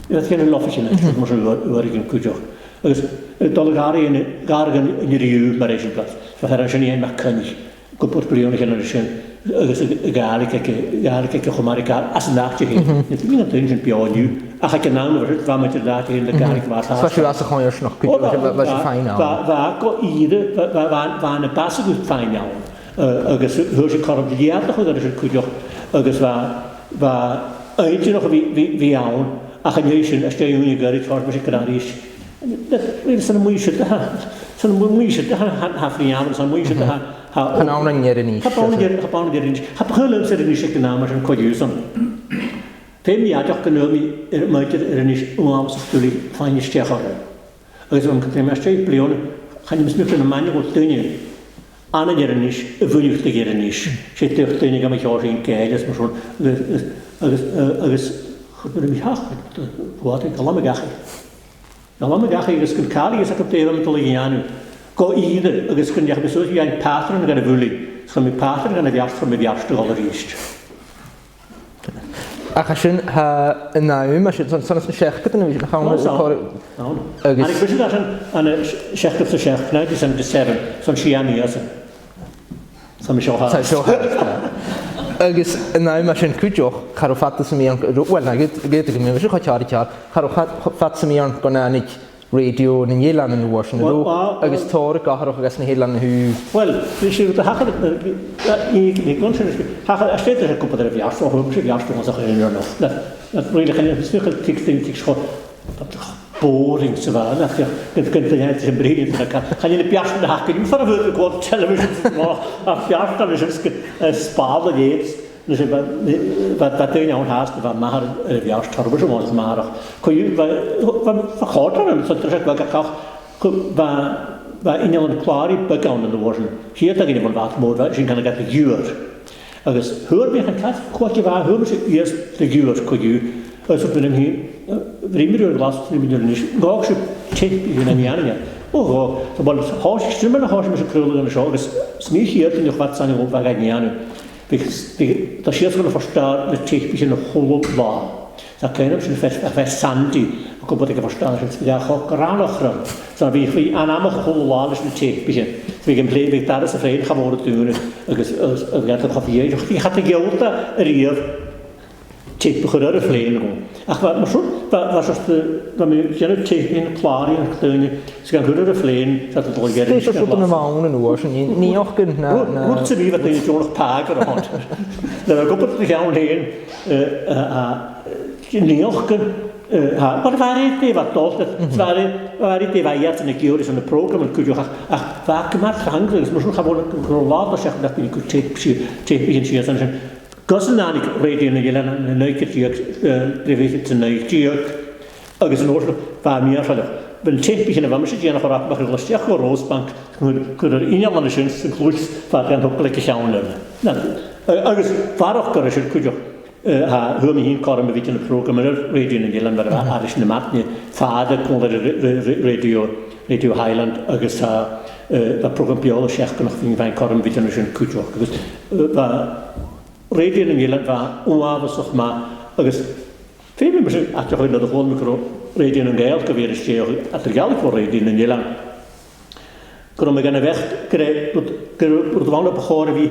dat geen loffetje net maar zo waar ik een kutje dus dat gaan in de review maar eens in plaats van haar je niet mag kan niet kapot prione generation Gaelic Ghobhainn als een nachtje heen het niet dat een piano nu ach ik naam wordt waar met de daad in de Gaelic was zoals je was gewoon juist nog was je fijn nou waar waar een passen goed fijn nou hoor je kan op de jaren goed dat is een kutje waar eentje nog wie jou ach en je als je je Gaelic wordt maar je kan is dat is een moeite zo'n moeite ha vrienden zo'n moeite gaan nou naar jaren niet Ghobhainn niet heb geloof ze er niet ik de naam maar een kutje zo Pem ja toch kunnen we met er niet onafhankelijk van je stegen. Als we een keer pleon gaan we misschien een man wat doen. Aan de niet, vernuftig jaren niet. Zit er toen ik met jou in Gaelic maar zo als goed met mij wat ik allemaal gaag. Allemaal gaag is kan Kali is op de met de Janu. Ko ieder als kan je besoek je een patroon gaan willen. Gaan met patroon gaan de jacht van de jacht allereerst. Achashin een naam, maar zo'n schechket en we gaan we zo. En ik wist dat een schechket te schechket, nee, die zijn de 7, zo'n Chiamias. Zo'n Schoha. Agus een naam als een kutje, ga er vatten ze meer, wel, nou gaat het meer, we gaan het jaar, ga er vatten ze meer Conneach radio in Nederland en Washington. Agus Tor gahar ook gas in Nederland hu. Wel, dus je dat hakken ik kon zeggen hakken steeds er komt er ja zo hoe je ja zo zeggen in nog. Dat really geen stukje tekst ik schot. Dat boring ze waren. Dat je kunt je het in breed in elkaar. Ga je de piast de hakken niet van de gewoon televisie maar af ja dan is het spade geht. Dus wat doe je nou haast van maar ja starben zo maar kon je wat gaat er dat er wel gehad waar in een klare begonnen te worden hier dat je van wat moet zien kan ik dat huur dus hoor weer een kat kwakje waar hoor ze eerst de huur kon je als op een hier vrienden glas vrienden niet ook zo check in een jaar oh zo wel haus stimmen haus met krullen en zo dus niet hier in de wat zijn op waar niet aan dat je van verstaan de technische nog goed waar dat kan je op zijn vest sandy ook wat ik verstaan is ja ook Craoladh zo wie aaname goed waar is de technische we gaan blijven daar is vrede gaan worden doen ja dat gaat je gaat de geld er check begonnen vleien ach maar zo was het dat we je het in klaar in kleine ze gaan goede vleien dat het al is het op een wonen was niet ook kunt goed ze wie wat je nog pakken had dan ook op het gaan heen niet ook maar waar het wat toch dat waar het waar je in de keer is in het programma kun je vaak maar frankelijk maar zo gewoon Craoladh zeggen dat je kunt check begin zijn Gosnanig radio in Nederland een keer privé te neutje agus een oorlog waar meer van ben check beginnen we misschien nog wat maar geloof je gewoon roosbank kunnen er in ieder schönste kloes van gaan ook lekker gaan leren nou agus waar ook kunnen je kun je ha hwm I hyn corym y fyd yn y program yn y radio yn Ilan mar arish na matni fada cwnd radio Highland agos ha program biol o siach gynnoch fi'n fain corym fyd yn y cwtioch radio yn Ilan fa wafaswch ma agos fe fi'n mysig atioch yn y hwn micro radio yn Gael gyfer y steoch at y Gaelic fo radio yn Ilan Gwrwm y gan y fech gwrdd fawn o bachor fi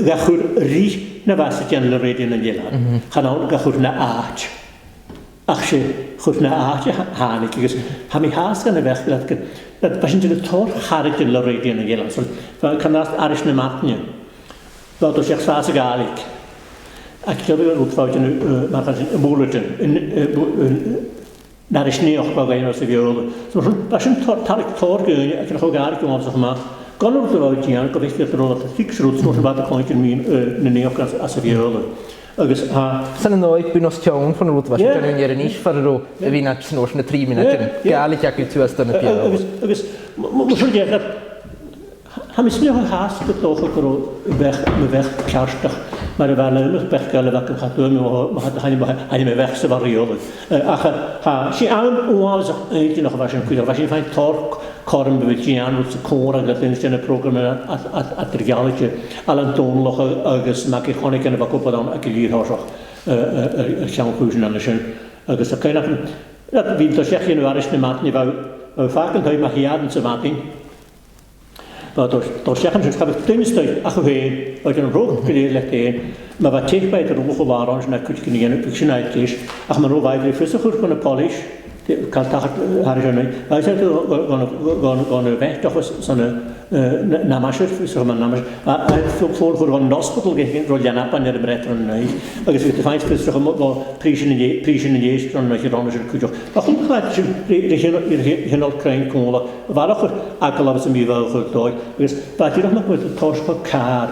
gachwr ri na fas y gen y radio yn Ilan Chanol gachwr na ach ach si chwr na ach hanig agos ha mi has gan y fech gyda basyn dyn y tor charig yn y radio yn Ilan so canast arish na matni Fod o siach sas y Gaelic ac gyda fi'n rwyd yn y mwlydyn Naar is niet op wat als de violen. Zo was een tor geun en nog gaar kom op zeg maar. Kan er wel iets aan, kan ik het rol dat fix roet zo wat de kontje in nee op als de violen. Agus ha San nooit bin os tjoon van roet was kan je er niet voor ro wie na snoos na 3 minuten. Gaelic jak tu as dan op jou. Agus moet je dat ha mis meer haast het toch ook weg klarstig. Maar er waren nog pechgellen dat ik ga doen, maar had je me weg ze variolen. Ach, ha, zie aan oaz eentje nog was een kuil, was je van tork korm bewegen met de koren dat in zijn programma at de Gaelic al een toonlog agus maak ik gewoon een wat op dan ik hier hoor gaan kozen aan de zijn. Agus dat kan dat wie dat zeg je nu waar is de maat niet wou vaak en hij mag jaren te maken. Door zeggen ze hebben tenminste Ghobhainn uit een rook geleerd maar wat tegen bij de Col Uarach naar kutje niet een beetje uit is ach maar hoe wij de goed van de polish kan daar haar je niet wij zijn gaan weg toch was zo'n namasher zo maar namas voor een hospital gegaan door Jan Appan naar de breedte nee maar je ziet fijn dus wel prisen in je dan met je dan is het goed maar goed gaat je heel klein komen waar ook akkel ze mij wel goed door dus wat je nog met de tosh van kaar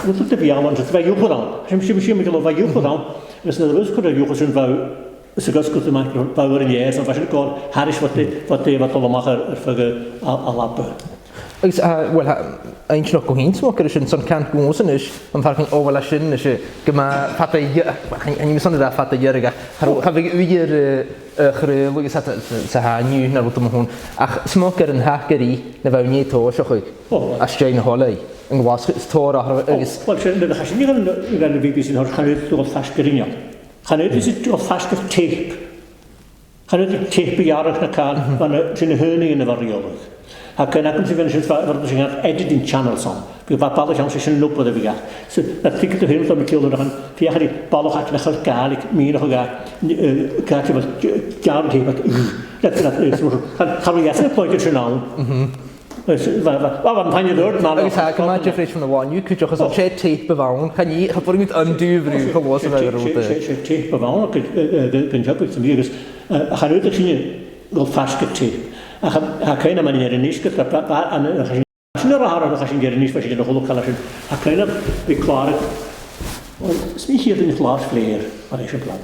wat het de jou want het wij joh dan misschien met geloof wij joh dan dus dat is goed dat joh zijn wou Ze gaat goed te maken power in je en was het gewoon harish wat allemaal voor alappen Wel, eins noch Ghobhainn smoker is een zo'n kant gozen is, dan vaak een overlashin is gema fatta je, en je misschien daar fatta je rega. Heb ik weer Craoladh is dat ze haar nu naar wat omhoog. Ach smoker een hakeri, dan wou niet hoor zo goed. Als je een holle, een was stora is. Wat je dan ga je niet aan de BBC hoor, gaan het door vast geringen. Gaan het is het door vast tape. Gaan het tape jaren naar elkaar, van zijn heuning in de variolen. Kan ik hem zeggen dat ze gaan editing channels aan. We bepalen gaan ze een lopen de via. Zo dat tikt de hele tijd met kinderen gaan. Via die ballen gaat naar Gaelic, meer nog gaat je wat jaren heeft. Dat is zo. Gaan we eens een pointje aan. Wat je door maar ik zeg maar je vrees van de one you could just chat tape bewahren kan je het voor niet undo bru gewoon zo weer route tape bewahren kun je ook iets meer dus gaan uit zien wel vast tape keine manier nicht getrappt an schnell haben das in nicht was ich noch lokal schon keine beklagt und es mich hier nicht last player war ich schon plan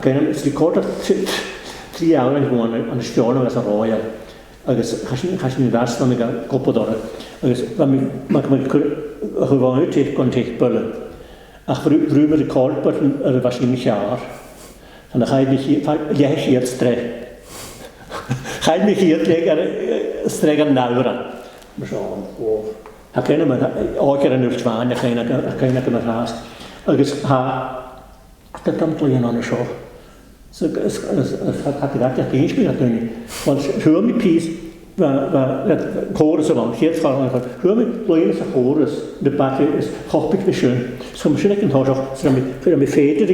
keine ist recorder 3 Jahre gewoon an der Stunde was royal also hast du das dann mit Gruppe dort also man gewoon nicht Kontakt bullen ach drüber record button wahrscheinlich Jahr dann ga ich mich jetzt drehen Ga je hier stregen nauweren. Zo. Ha kunnen we ook keer een uurtwaan, ja geen maar haast. Dus dat dan toch je aan de show. Zo had ik dat geen spelen doen. Want hoe met pies, dat chorus van, hier gaan we. Hoe met kleine chorus, de bakke is hoppig weer schön. Zo misschien ik een hoor zo met fete de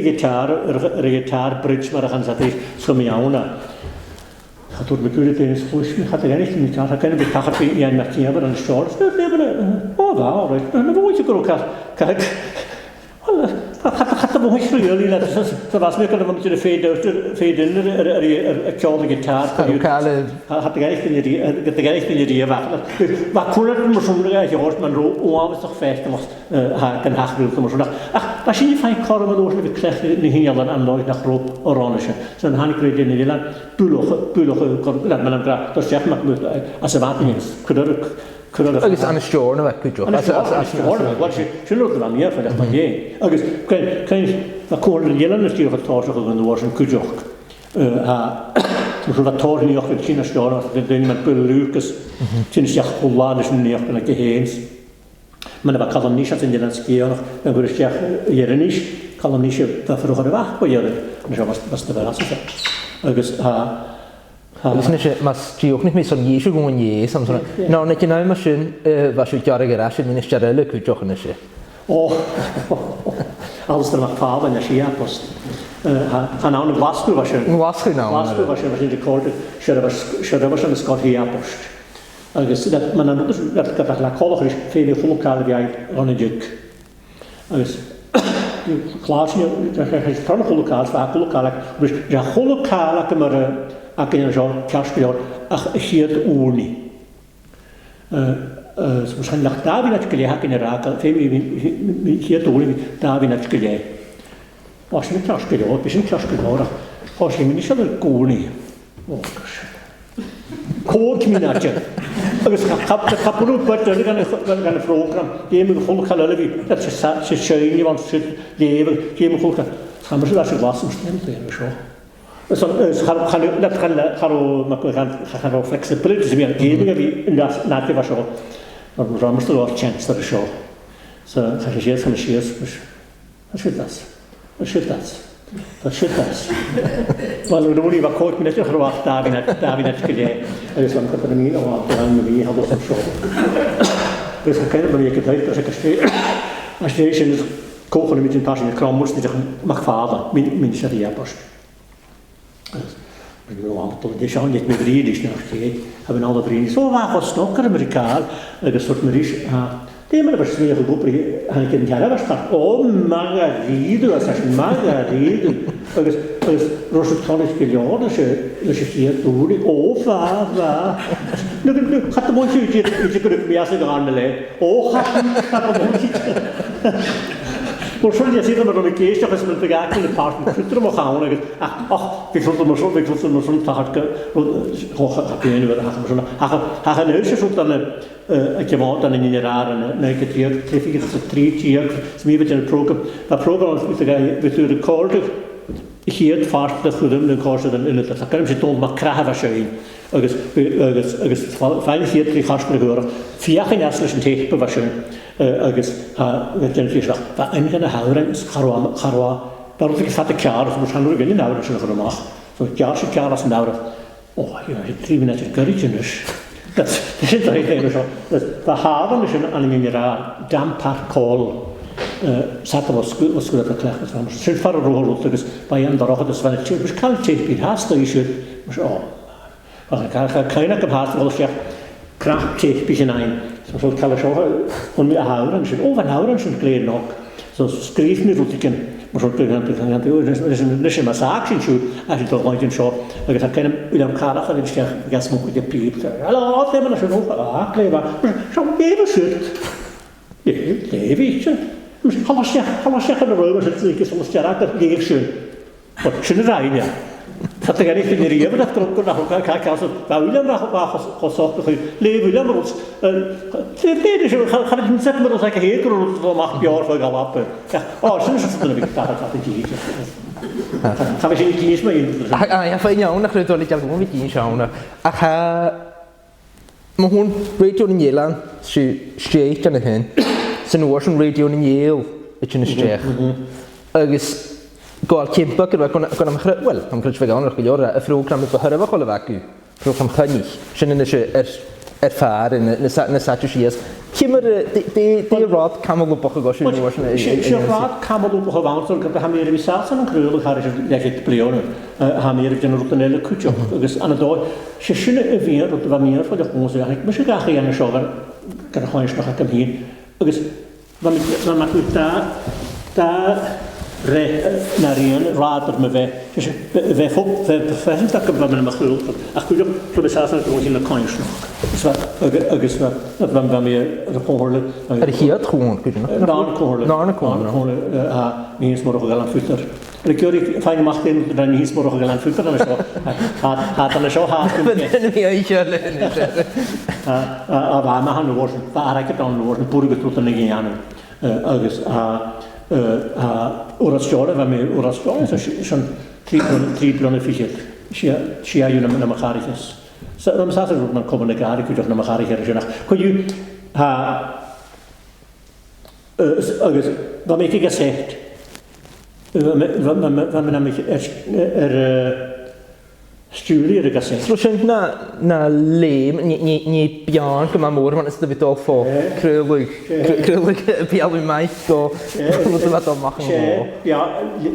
gitaar bridge maar gaan zetten. Zo met jou na. Had door natuurlijk in het had er niet met had kunnen betachen in een nachtje hebben dan shorts dat hebben daar dan moet je ook kijk had de mooi voor jullie dat was meer kunnen met de fade een koude gitaar had er echt in die wachten wat kon het maar zo'n je hoort man was toch vast was kan haagbril maar zo ach als je niet van kormen door we krijgen niet heel aan nooit naar groep orange dan han ik weet in Nederland puloch dat men dan dat zeg maar als er water is Het is aan de storen, wat kun je? Wat je zullen er dan meer van dat maar je. Agus kan cwrdd yn ddilan ysdi o'ch tos o'ch yn ddos yn cwdioch. Mae'n rhywbeth tor ni o'ch yn tîn ysdiol, dyn ni'n byl Lucas, tîn ysdiach Cwlad ys yn ni o'ch yn y Ghobhainn. Mae'n efo Conneach at yn ddilan sgio, mae'n gwrdd ysdiach Ierynish, Conneach ddeffrwch ar y fach o Ierin. Mae'n siarad bas dyfer as ysdi. Agus, mas diolch ni mis o'n ieisio gwyn ies am svona. No, nid yna yma sy'n fasio diarag yr asio mi'n ysdiarelu cwydioch yn ysdi. Alistair MacFarlane yn ysdi apost. Han nawn yn wasgwyr fasio. Yn wasgwyr nawn. Wasgwyr fasio fasio'n recordio siarad fasio yn ysgol hi apost. Agus, mae'n anwyd gyda'r la colwch rys ffeili chwlwcal fi a'i o'n y dig. Agus, Klaas ni, rhaid tron chwlwcal, fa chwlwcal ac, rhaid chwlwcal ac ymwyr ac yn ysgol casgwyr ach hyd wni. Sbwys chan lach da fi'n atgyliau ac yn yr ag, fe mi hyd wni da fi'n atgyliau. Os yw'n casgwyr bys yn casgwyr os yw'n mynd eisiau fel gwni. Cod mi'n atgyl. Agus capwr o'r byd yn gan y program, ddim yn chwlwcal yna fi, sy'n sy'n i fan sy'n lefel, ddim yn chwlwcal. Chan sy'n lasio glas yn styn, ddim yn sio. Chan o flexibility sy'n ddim yn fi yn nadif a sio. Mae'n rhan mystod o'r chance ar y sio. So, chan sy'n sy'n Wel, rwy'n i fa cwrt mi'n edrych ar o wach da fi'n edrych Agus am gyda'n mi o adran mi hafod o'r sio. Agus yn cael yn mi gyda'i, os ydych sy'n coch yn y mynd yn pas yn y cromwrs, nid ydych yn Macfarlane, mi'n sy'n i abost. Rwy'n o amdol, nid eisiau nid mi fryd eisiau na'ch chi, a fi'n all o fryd. So fach o snoc ar Americal, agus wrth mi rys, Dim yn y bys mi o'ch gwybod han i gyn tiara fas o magaridw as as magaridw agus ros y tonis gilion as y sy'n dŵri fa chat y mwyn sy'n ydych gwrdd mi as y gan le chat y mwyn sy'n Wel, sy'n sydd yma rwy'n geisio achos mae'n bygach yn y part yn cwydr o'ch awn ach, fi llwyd yn mwysl tachad hoch ac yn yw'r ach yn yw'r sy'n dan y gyfod dan yn un i'r ar yn y gydriad triffig ych tri tiag sy'n mi fyd yn y program a program fydd yw'r recordio i hyd ffart y chwydym yn corsad yn y dach gan ymwneud dod macrahaf a sy'n agus ffain hyd tri chasg yn y gwrdd fiach yn asl sy'n teip o fasyn agus gen i ddech fa yn gan y hawr yn charwa barwyd i ffat y car os mwyn rhan o'r gynnu nawr yn sy'n ochr ymach so jar sy'n car as yn nawr hyd 3 minut i'r gyrru yn ys sy'n dweud ein o fa haf yn ysyn an i'n i'r ar dampar col Sata was sgwyd o'r clech sy'n far o'r rôl agus bai am daroch ad ysfan bys cael teip i'r hast o eisiau cael ac ymhast fel ysgach crap teip i sy'n ein so cael y sio hwn mi a hawr yn sy'n fan hawr yn sy'n gleir nog so sgrif mi rwyd igen nes yma sag sy'n siŵr a sy'n dod oed yn sio agus a cael ym carach ar ysgach gas mwyn gwyd i'r pib alo, ddim yn ysgach glefa sio beth o syrt lefi Halasiach yn y rwy'n sy'n ddygys o'n ysdiarag ar geir sy'n. Sy'n y rhaid, ia. Fat ag ennill yn yr iaf yn adrwg o'n achol cael cael sy'n fawiliam fach o soch bych chi. Le fwyliam yn wrth. Dyn eisiau, chan yn sef yn ddod ag heg yn wrth o mach bior fwy gael ap. Sy'n ysaf yn y byd dad at y gyd. Cha fe sy'n i gys mae un. Ia, ffain iawn, ac rydw i gael gwybod fi gys iawn. Ac mae hwn radio yn Ielan sy'n straight yn y hyn. Sy'n oes yn radio yn Yale yn y strech. Agus gwael cympa gyda gwan am chryd, wel, am chryd fe gael yn rhaid y ffrogram ydw hyrfa chol y fagu. Ffrogram Conneach. Sy'n yn yr ffar yn y satw sias. Cym de rod camol o bach o gosio yn oes yn y... Sy'n rod camol o bach o fawn gyda ham i'r misas yn Craoladh ar eisiau legyd blion ham i'r dyn rwyd yn el y cwtio. Agus anna doi, sy'n y fi rwyd y fa mi'r ffodd o'ch mwysig. Mae sy'n gachu yn y siofer gyda chwaen ysbach ac am hyn. Agus, mae'n math da re na'r un rad ar my fe. Fe ffesyn da gyfla mynd yma chwil. Ac gwyddo'n rhywbeth sas yn gwybod yn y coen snog. Agus, fa mi yr cwrle. Yr hiad chwn, gwyddo'n? Na'n cwrle. Na'n cwrle. A mi hys mor o'ch gael am ffwyther. Yr gyr i ffain ymach dyn, rhaid mi hys mor o'ch gael am ffwyther yn y sio. Had yn y sio, had. Fydden mi eisiau le. A fa yma han o'r, fa arag y dawn o'r, bwrw gyda yn y gian. Agus, Orastjóra, var með orastjóra, svona 3 blóna fyrir, séu na macharichas. Så når man så at man kommer ned gade, kunne man have her sådan. Kunne jo hvad man ikke har sagt, hvad man studerer det sagt. Så skjønt na lem, ni bjørn, kan man mor, man er stadig dog for krøllig bjørn i mig, og hvad du hvad machen. Ja,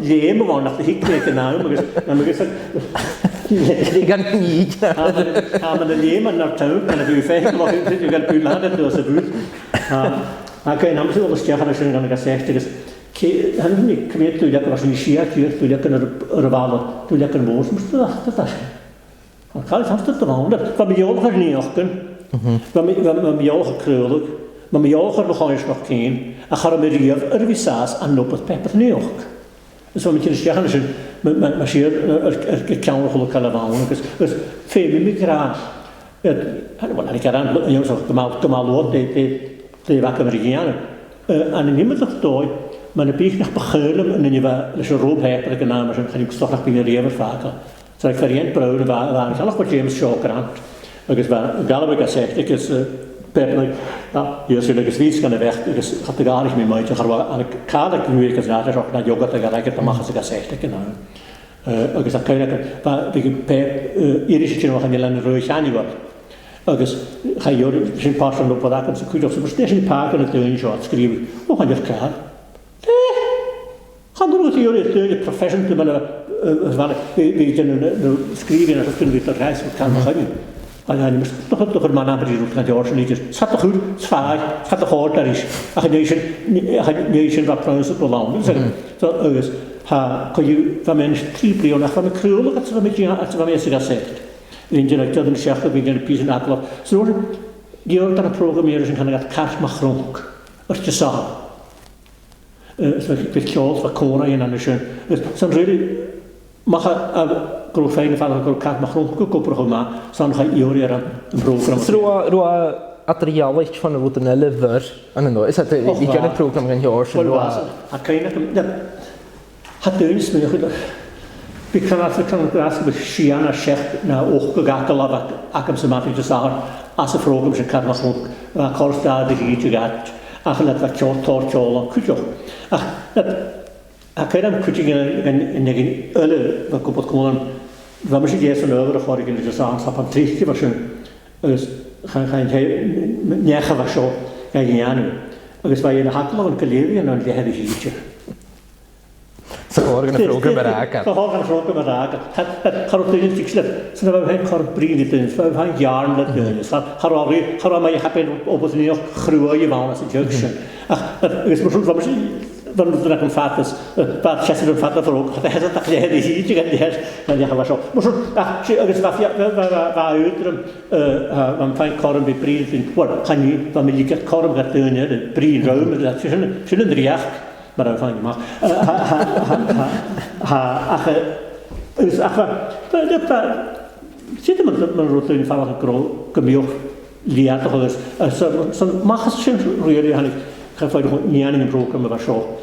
lem var nok det ikke det navn, men man kan så det kan ikke. Har man det lem man nok taget, men det er jo fast, hvor det kan blive landet det og så videre. Han kan nærmest ud af stjerner sådan kan sagt det. Han ikke kan vide, du lægger også en skærtyr, du lægger røvaler, du lægger mos, men det der. Han kan faktisk det vandet. Hvad med jord har nærken? Hvad med jord har krøllet? Hvad med jord har behøjes nok keen? Og har med riv vi sas an op på pepper nærk. Så man kan stjerner sådan, man siger kan holde kalavan, dus fem migrant. Han var ikke ran, jeg så gamal lort det var kan reagere. En niemand toch dooi. Maar de piek nog begeulen en je was een roepheper gedaan, maar ze gaan toch nog bij de rever vaker. Zo ik variant bruinen waren ik nog wat James Shaw krant. Ik is waar Gaelic gezegd, ik is perlijk. Ja, hier zullen ik Zwiets gaan weg. Ik is had de gar niet meer moeite. Maar aan de kade nu ik gezegd, is ook naar yoga te gaan. Ik dan mag ze gezegd ik nou. Ik is dat kan maar de irische nog aan een rode jani wat. Ik is ga je zijn pas van op wat ik zo goed op zo'n station park en het doen shot schrijven. Hoe gaan je klaar? Gaan er ook hier profession te maken, we kunnen schrijven en dat kunnen we tot reis kan gaan. En dan is toch een man aan die route naar George liedjes. Het gaat toch goed, het is vaag, het gaat toch hard daar is. Als je niet wat prijzen op land, zo is. Kan je van mensen 3 miljoen van de krullen, dat ze van mensen gezegd. In je dat een schach, in je piece en akkel. Zo die ook dan programmeren zijn gaan dat kaart mag ronk. Als je zag. So ik weet Charles van Cora en dan schön. Zo'n really mag groot fijne van een kaart mag ronk programma. Zo'n ga je hier een programma. Zo materiaal is van wat een lever en dan is het die kan het programma gaan jaar zo. Had kan je had dus meer goed. Ik kan graag met Shiana chef naar oog gegaan wat ik ze maar te zeggen als een programma zijn kaart mag ronk. Kost daar de hier gaat. Ach, dat wat tortjolen, kutjo. Ach, dat kan je dan kutje in een ulle, wat komt het gewoon, wat moet je eerst een ulle voor ik in de zaal stap aan 30 was een, dus ga je negen was zo, ga je niet aan. Dus waar je in de hakkel en kalerie en dan die hele gietje. Ze horen een programma raken. Ze horen een programma raken. Het gaat ook niet fixen. Ze hebben geen korbrief in. Ze hebben geen jaren dat doen. Ze gaan maar je hebt op het nieuw groeien van als een junction. Ach, is maar goed dan moet er een vat is. Wat chef een vat voor ook. Dat is dat je hele hietje en die gaan we zo. Maar zo, ach, is wat uiteren van fijn korm bij brief in. Wat kan je van mij je korm gaat doen hè, de brief ruimen dat zullen er ja. Maar dat van je mag. Dus dat zit met een routine van een gemioch leert toch dus. Zo mag het zijn really han ik ga voor niet aan een programma was zo.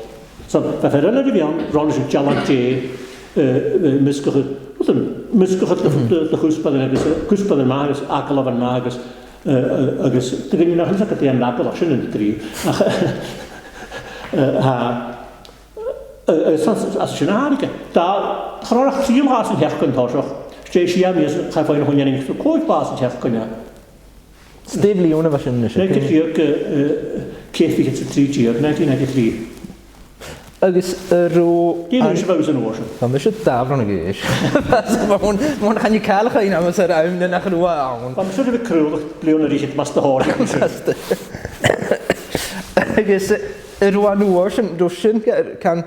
Zo dat verder die aan rollen ze challenge muskel de kuspaden magus akela van magus agus te gaan nog eens dat die aan laten als een drie. Als je nadenkt, daar graag zie je maar als een herkent hoor. Steeds je meer ga je nog een jaar niet zo kort pas het herkennen. Steve Leone was een dus. Ik zie ook keefig het 1993. Agus ro die is wel zo'n oorzaak. Dan is het daar van een gees. Maar gaan je kale gaan naar zijn ruimte naar genoeg aan. Dan zullen we krullig Leone die het mas te horen. Agus ro aan oorzaak dosen kan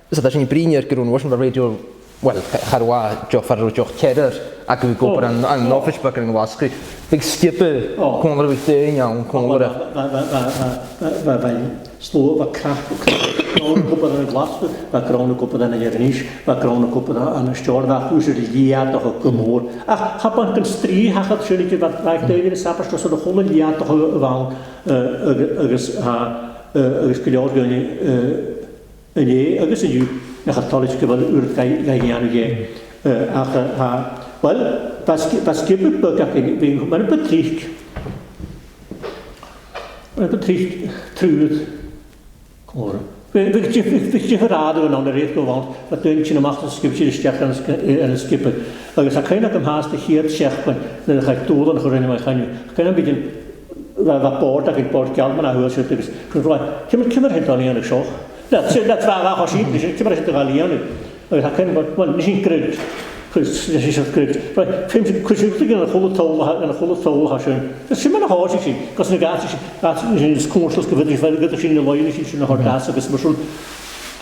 is dat als je pringer groen oorzaak bij radio wel harwa Joffar Joch Cheddar ak we go aan office bakken was ik ik stippe kon er weer ja kon er waar slow wat kracht kronen koppen aan het lasten wat kronen koppen aan een niche wat kronen koppen aan een stoor waar hoe ze die jaar toch ook moor ach heb een konstrie het zulke wat lijkt tegen de sappers dat ze de holle jaar toch wel is klaar gaan Yn agus yn yw, nach atolus gyfal yw'r gaelianw ie. Wel, bas gybyd byg ac mae'n bytrich. Mae'n bytrich trwydd. Cwr. Fy'ch ti hyrad o'n o'n yr eith gofod, a dwi'n ti'n ymach yn sgybyd sy'n ysdiach yn y sgybyd. Agus a cain ac ymhas dy hir siachban, nid ych eich dŵl yn chwrdd yn ymwneud chanw. Cain am bydyn, fa bord ac yn bord gael, mae'n ahwyl sy'n dweud. Cymryd hyn o'n i yn y sioch. Net fa o sy'n cymryd hyn o'n i yn y. Agus a cain, wel, nes i'n gryd. Nes i'n gryd. Cwysig yn y chwlw tôl ha sy'n. Sy'n mae'n ahos i sy'n. Gos yn y gas i sy'n sgwrs gyfydrych fel gyda sy'n y loen i sy'n y hor gas. Agus mae'n sôn,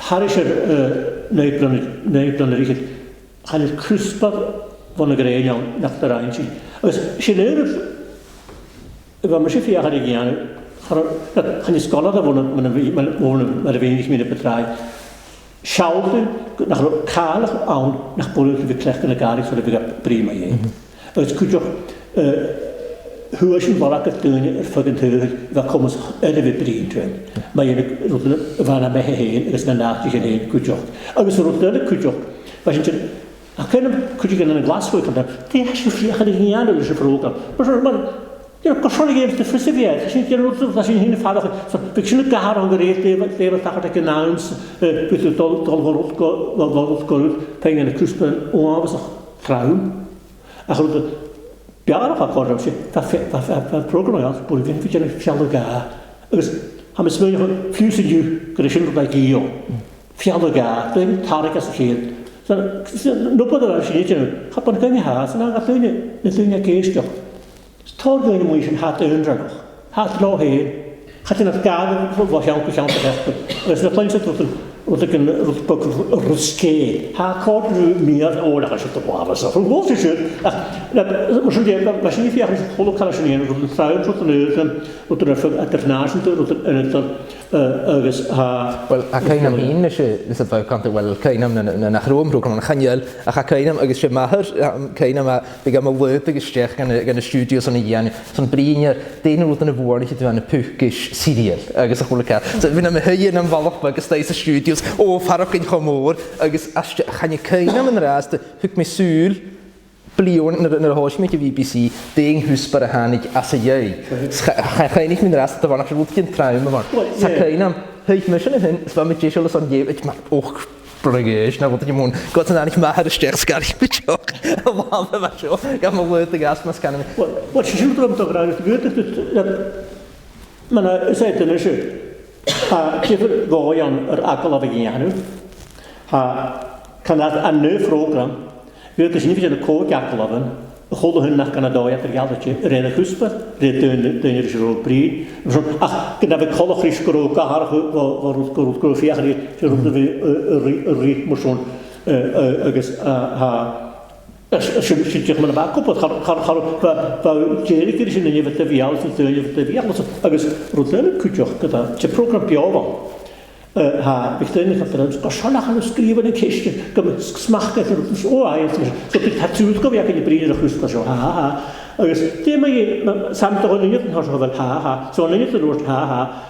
har eisiau neud blan yr eich. Han yr cwsbad fo'n y grein iawn nach dy rhain sy'n. Agus sy'n yr efo mae sy'n ffiach ar ei gian. Han i sgolad a fo'n y feinig mynd y bydrai. Siawdyn, nach cael awn, nach bwrdd fi clech yn y garig sy'n fi brim a ie. Agus cwydioch, hwyr sy'n bolach at dyn yr ffogyn tyr, fa comos yn y fi brim dwi'n. Mae yn y fan am eich hen, agus na nach eich hen cwydioch. Agus rwyd yn y cwydioch, fa sy'n ti'n, ac yn y cwydioch yn y glasfwy, di eisiau ffiach yn y hian yn y program. Gosod i gael ffrisifiad, sy'n hyn y ffadach. Fyg sy'n y gahar o'n gyrraedd, lefel tachod ac yn nawns, beth yw'r dolgorwch gorwyd, pein yn y cwsbyn o afos o'ch trawn. Ac roedd y biar o'ch agor sy'n, fa program o'n iawn, bwyd fi'n ffydd yn y ffial o gah. Agus, ham ysmyn o'ch ffiws yn yw, gyda sy'n rhywbeth gio. Ffial o gah, dwi'n tarig as y chyd. Nwbod o'r sy'n eich yn, chapon gael ei has, yna gael ei geistio. Tor gyn i mwy sy'n hat yndrag o'ch. Hat lo hen. Chat yn at gad yn fos iawn gwys iawn ddech eich. Ys na plaen sy'n rwyd yn bwg rwsge. Ha cod rhyw miad o'r ach sy'n dwafas. Rwy'n gwrs i sy'n. Mae sy'n dweud, mae sy'n ei fiach yn chwlwg cael sy'n un. Rwy'n llawn rwyd yn ydyn. Rwy'n rwy'n adrnas yn dweud rwy'n ydyn. Agus ha... Wel, a cain am hyn nes y fawr cant wel, cain am na chrwm rhwg yn chaniel, a cain am agos sy'n mahar, cain am a byg am y wyrd agos stiach gan y studios o'n i ian, so'n briniar, dyn nhw'n yn y fwrn i chi dwi'n y pwgis siriol, agos a chwle cael. So, fi'n am y hyn am falwch agos dais y studios, o, ffarwch yn chomor, agos chani cain am yn ras, hwg mi sŵl, blion yn yr holl mewn i BBC, deng hwsbar a hanig as y iei. Chain i'ch mynd ras, da fan ac yn rwyd gyn traum yma. Sa cain am, hyg mysyn yn hyn, sfa mi jesio lys o'n iei, eich ma, och, brygys, na fod yn ymwn, god yn anig mahar y stech sgar i'ch bydioch. Wal fe fa sio, gan ma wyrd y gas mas gan am. Wel, sy'n siŵr drwm dog rhaid, mae'n ysed yn ysio. Ha, gyfer go iawn yr agol o fe gynnu. Ha, canad annu program, Fydd ydych chi'n fydd yn y cod gacol ofyn, y chwld o hyn nach gan y doi at yr gael ydych, yr ein y chwsbeth, rhaid dyn i'r sy'n rôl bryd. Ach, gyda fe colwch rhys gwrw gahar o'r gwrw ffiach ni, sy'n rhywbeth fi y rhyd mwr sôn, agos ha, sy'n diolch mynd y bach gwybod, fa Jerry gyda sy'n unig fydd y fial, sy'n dyn i fydd y fial, agos rwyd yn y cwydioch gyda, sy'n program biofol. Ha, bych dyn i'ch adran, gosion ach yn ysgrif yn y cystion, gymryd smachgaeth yn rhywbeth, o ai, so bych tatwyd gofi ac yn y bryd yn y chwysbeth, so ha. Agos, dim ei, sam da hwn unig yn horsio fel ha, so yn unig yn rwys ha,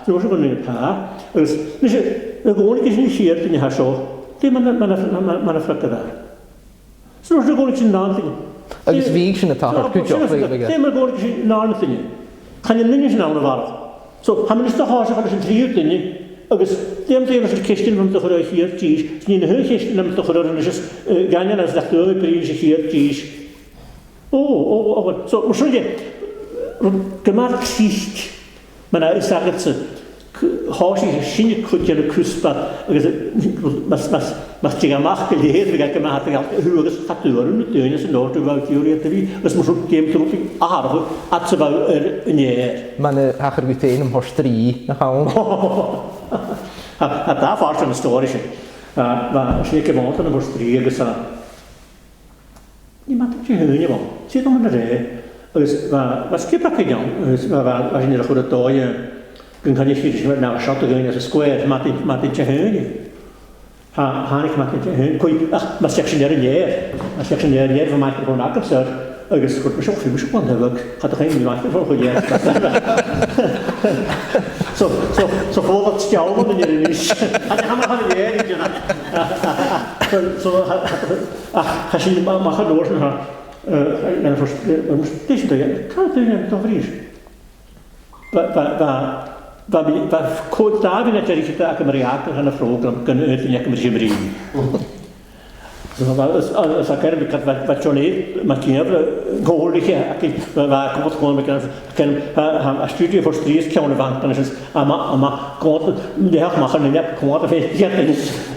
so yn unig ha. Agos, nes i, y gwnig ysyn i sir dyn i ha sio, dim ma'n ffrag gyda. So yn gwnig sy'n na'n ddyn. Agos fig sy'n y tachar, cwydioch, dim yn gwnig sy'n na'n ddyn. Can i'n unig sy'n na'n y farach. So, ha mae'n ystod horsio fan sy'n triwyd dyn ni, agus dim ddim sy'n cystion rhwng ddechrau o hir gys, sy'n un hyr cystion am ddechrau yn ysys ganyan as ddechrau o bryd sy'n hir gys. So, mwysyn ni, gymar cysg, mae'n ysagad sy'n hosi sy'n y cwdian y cwsbad, agus mas ti'n gamach gylhedd, fi gael gymar hwygys chadwr yn y dyn sy'n nôr dwi'n fawr diwr i ata fi, agus mwysyn gym drwg i arf at y fawr yn eir. Mae'n hachar gwytein ym hors 3 na chawn. A da ffordd yn y stori sy'n. Sy'n ei gyfod yn y hors 3 agus a... Ni mateb ti'n hyn i fo. Sydd o'n yr e. Agus fa sgip ac yn iawn. Fa sy'n edrych o'r y doi gyn Conneach sy'n nawr siot o gyn as y sgwer. Mateb ti'n hyn i. Hanig mateb ti'n hyn. Cwy, ach, mae section er yn ier. Mae section er yn ier fy maith yn gwrn agos yr. agus go se fi se pan heb hat geen mi voor go so fo dat stjal in je is ha so ha si ma ha door ha en dis de kan je toch vries Ba cod da fi'n edrych gyda ac ymwneud yn y program gan ydyn ac ymwneud Ys ac er fa Johnny MacIomhair Gaelic ac fa gwybod chwn ac a studio for stries ciawn y fant a ma gwybod neach mach yn unig gwybod a fe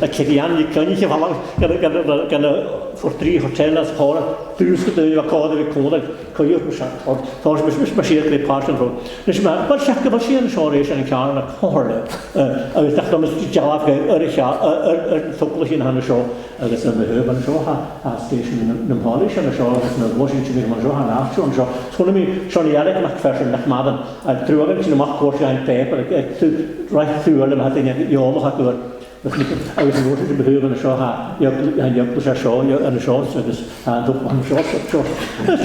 a cedian i gynnig i falang gan y for stri hotel as hor drws gyda i fa cod a fi cwyd coiwch yn siarad fawr ma siar greu part yn rhwng nes ma bar siach gyda siar yn siar eisiau yn y car yn y corle a fi ddechrau mas jalaf yr thwgl chi'n hann y sio agus yn myhyb yn sio a station yn ymholish yn y sio agus yn Washington yn sio hann after yn sio sgwna mi Sion Iarec yn acfersion nach madan a drwy'r sy'n ymach gwrs gael pep rhaid thwyr yma hydyn i olwch ac yw'r agus yn Washington yn myhyb yn y sio han ywglwys ar sio yn y sio agus a dwp yn sio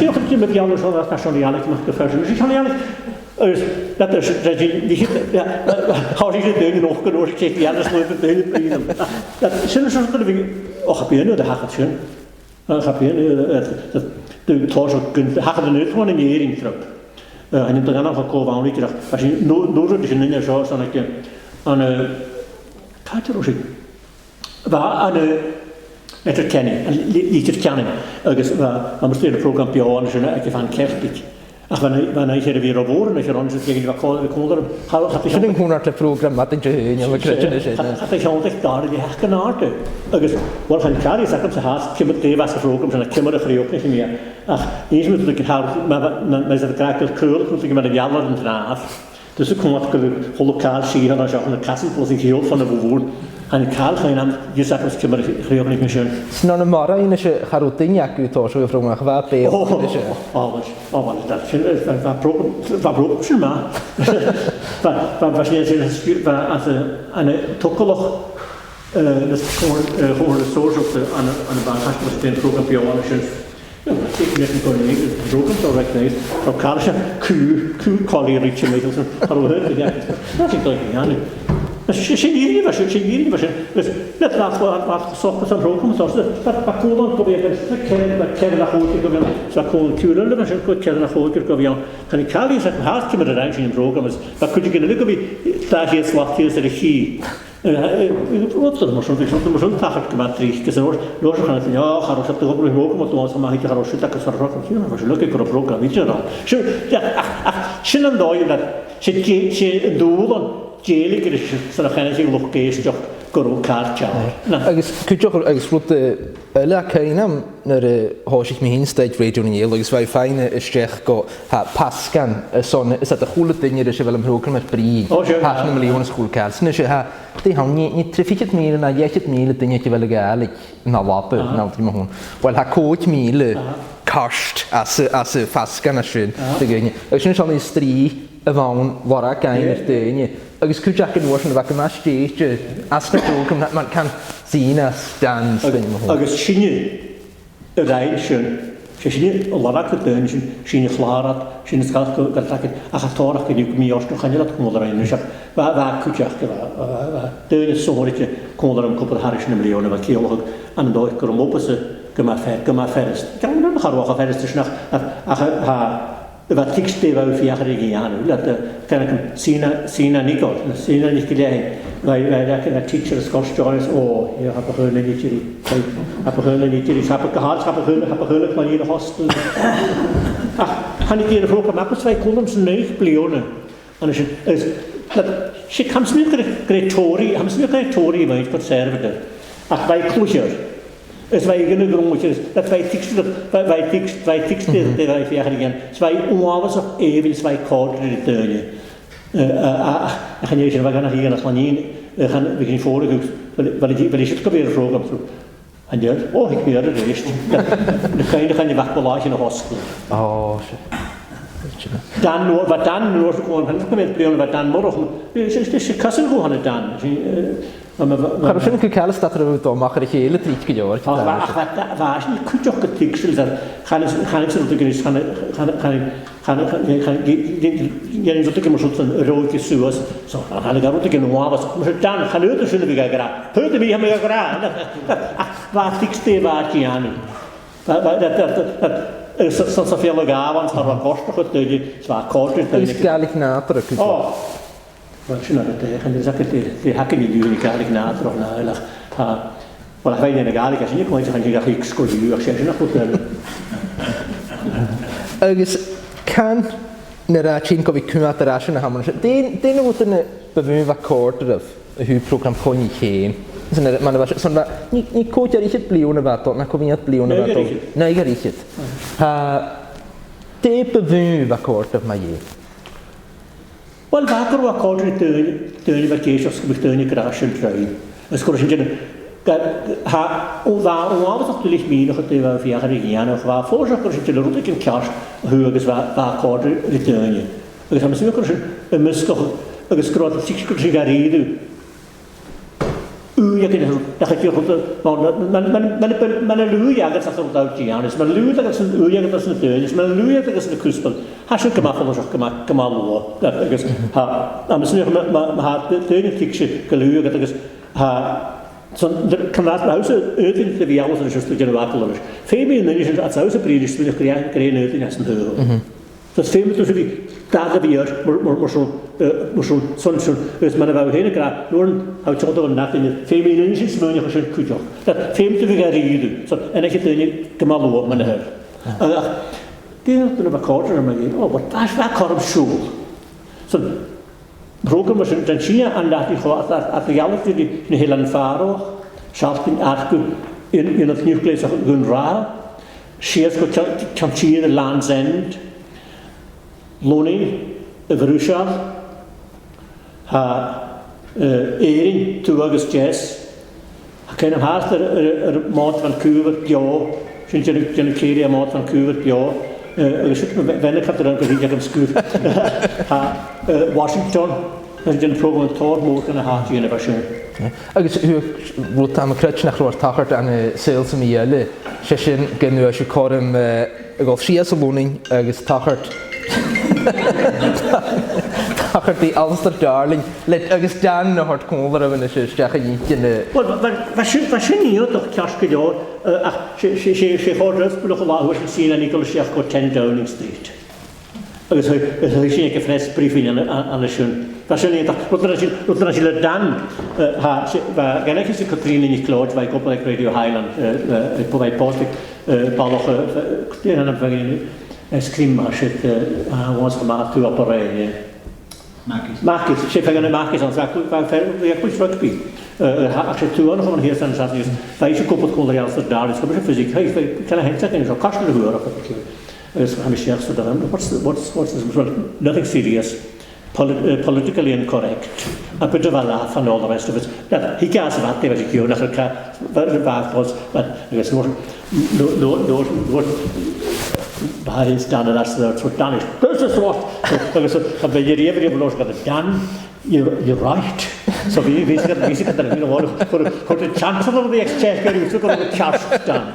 Fiwch yn dim y biawn yn sio a Sion Iarec yn acfersion Sion Iarec dat is hou zich de deur nog genoeg gekregen ja dat is nooit de deur dat zijn er soms dat we Ghobhainn de hacht zijn Ghobhainn dat de toos ook kunt hacht er niet gewoon een jering terug en in de gaan van Col Uarach terug als je nooit dus in een zo dan ik aan kaartje waar aan het kennen en liedjes kennen dus we moesten het programma piano en ik van kerstpik Ach, wenn ich hier wieder geboren ist, dann ist irgendwie hat ich Yn hwnna'r program ma dyn Ghobhainn am y crydyn y sydd. Hat ich aldrig dar i hech gynarte. Agus, wel chan cari sag am sa has, cymryd def as y program, sy'n cymryd y chriwch nes i mi. Ach, nes mynd yn hawdd, mae'n sydd graag yr cwl, cwrs i gymryd y ialwad yn draf. Dus ik kom wat holocaal zien als je ook een kassenpost in geheel van de bewoon. En ik haal geen aan, je zegt dat ik maar gereeld niet meer zijn. Snon een mara in je Gaelic uit als je vroeg maar wat bij. Alles dat van broek zijn maar. Van was niet eens stuur van als een tokkelig dat gewoon de soort op de aan de baan gaat met een program piano. Ja, ik net een koningin, het program zo recognize. Van Karlsja, quality rich metals. Hallo het ja. Dat ik toch ja nu. Shiniri was net laat gezocht van program zoals dat Col probeert te kennen naar goed te komen. Zo kon kuren maar zo kon kennen naar goed te komen. Kan ik al eens haast met de range in program is. Dat kun je kunnen lukken bij daar hier slacht hier de regie. Wat dat maar zo'n taak gemaakt is. Dus dan gaan het ja, gaan we het op program maar toen maar ik ga het dat is er ook een was leuk ik program weet je dan. Zo ja, shin dan dat je doel Gaelic is zo'n geen nog geestelijk goro kaartje. Agus kujoch agus flute ella kainam naar hoosich mehin stage radio in Yale agus vai fine is go ha paskan son is dat goede dingen dus wel een program met brie. Ha 1 miljoen schoolkaars. Dus ha die han niet trafiket meer na jetjet meer dingen wel Gaelic na wapen na die mahon. Wel ha coach meer kast as paskan as schön. De gene. Als je schon is 3 van waar ik eigenlijk dingen. Agus kujoch in Washington wat maar stage as man kan zien as dans agus sinne rein schön sinne Uarach de dungeon sinne Craoladh sinne galtak a chatorach ke dik mi osto khan dat kom rein dus va kujoch de soortje kon er een couple harish miljoen wat keelog aan de kom op se gemaakt verst kan dan gaan we verst dus nog wat tikste wel 4 jaar dat kan ik Sina niet gelegen wij dat teacher Scotch Joyce hier heb ik hun niet jullie heb ik gehad heb ik maar hier hostel kan ik hier vroeg maar twee columns 9 miljoen en is dat she comes me greatory weet conservative ach wij kloeger is wij kunnen grondjes dat wij tiksten dat wij 4 jaar geleden wij onwaardig op even wij kort in de tuin gaan je zeggen we gaan hier naar Conneach gaan we gaan vorige wel is het proberen program zo en ja ik weer de rest dan kan je wachtbelage nog hostel dan gewoon van met plein wat dan morgen is kassen gewoon dan Char sy'n cael ystad ar y do, mach ar y chéile trid gyda'r. Fas yn cwtioch gytigsel, chanig sy'n rydw gyrus, chanig rydw gymryd sy'n rôl gysws, so chanig rydw gymryd wafas, mae'n dan, chanig rydw sy'n rydw gyda, pwyd y mi am ei gra, fa tigste fa gianni. Sy'n saffiol o gafan, sy'n rhaid gosbach o dweud, sy'n codryd. Ys Gaelic nadr y cwtio. Wel, sy'n rhaid eich, yn ddweud hacen I dwi'n I Gaelic nadr o'ch naelach. Wel, a fe'n yn y Gaelic, a sy'n ei gwaith, sy'n gallu ysgwyddiw, ac sy'n eich gwybod. Agus, can nyr a ti'n gofio cymryd yr asyn a hamon. Dyn nhw yn y byfyn fa cordref, y hwy program Coinneach MacIomhair. Ni cwyd ar eich bliw na fato, na cofiniad bliw na fato. Na eich ar eich. De byfyn fa cordref mae i. Wel, fa gyrw a cordref dyn fa geisio sgwbych dyn I gras yn drwy. Ysgwrs yn dyn, o wafod o'ch dwylich min o'ch dweud fiach ar ei gian o'ch fa ffos o'ch gwrs yn dyn rwyd yn cars hwy agos fa cordref y dyn. Agos am ysgrifennu gwrs yn ymysgoch agos gwrs yn gwrs yn garidw. Mae'n lwy agos at o'r dawd gianus, mae'n lwy agos yn lwy agos yn dynus, mae'n lwy agos yn y cwsbel. Hasyn gymafol o'ch gymal o. Am ysgrifennu mae dyn yn ffixio gylwy agos Cymraeg haws ydyn y fi awas yn y siwst yn gynnu o'r. Fe mi yn ynys at haws y bryd ysgrifennu greu'n ydyn as yn hwyr. So fe mi dwi'n fi dad y fi ar, mor sôn, ys mae'n efo hyn y gra, nw'n haw ti'n gwybod o'n nad yn fe mi yn ynys yn smynio chos yn cwydioch. Fe mi dwi'n fi gael rydw, so yna chi dyn gymal o mae'n hyr. Dyn nhw'n efo cordr yma gyd, o, beth fa corm siwl. So, program was yn Synia an dat I chwad at y Gaelic yn Helan Faro, Salpin Argw yn y Nucleus o'ch gwn ra, Sias go Camtîr y Land's End, Loni, y Ferwsial, Erin, Tw agos Jess, ac yn ymhart yr Mont Vancouver bio, sy'n dyn y ceiri a Mont Vancouver bio, agos fe'n y cadran gyda'i ag ymsgwyd, Washington, yn dyn program yn tor môr gan y hati yn y fasyn. Agus rwyd am y crutch nach rwy'r tachart an y sales am I yle, sy'n gynnu eisiau corym y golf sias o lwning agus tachart tachart I Alistair Darling, agus dan y hort cwmlar am yn y sy'n yn y... Wel, fasyn ni oedd o'ch cas gyda sy'n chordrys bwylwch o lawr sy'n sy'n anigol sy'n go 10 Downing Street. Agus sy'n ei gyffres briefing an y sy'n. Fasyn ni, rwy'n sy'n y dan, gennych sy'n Catrin yn ei clod, fe Gobhainn Radio Highland, bwydau postig, baloch, dyn yna fe'n sgrim ma sydd was yma tŵ operau. Macis, sy'n fe'n y macis, ond fe'n gwrs rygbi. Ac sy'n tŵ o'n o'n hir san sas, fe eisiau gwybod cwmol ar Alistair Darling, sgwrs y ffysig, hei, fe'n cael hentag yn ysgrifennu, casglu hwyr o'ch nothing serious, politically incorrect, a bit of a laugh and all the rest of it. He gas of that, they were secure, nach the bath was, but I guess no, by standard as the Danish. This is what, I guess, a very every blows got it done. You're right. So we got the, you know, what the chancellor of the exchequer used to go to the charge done.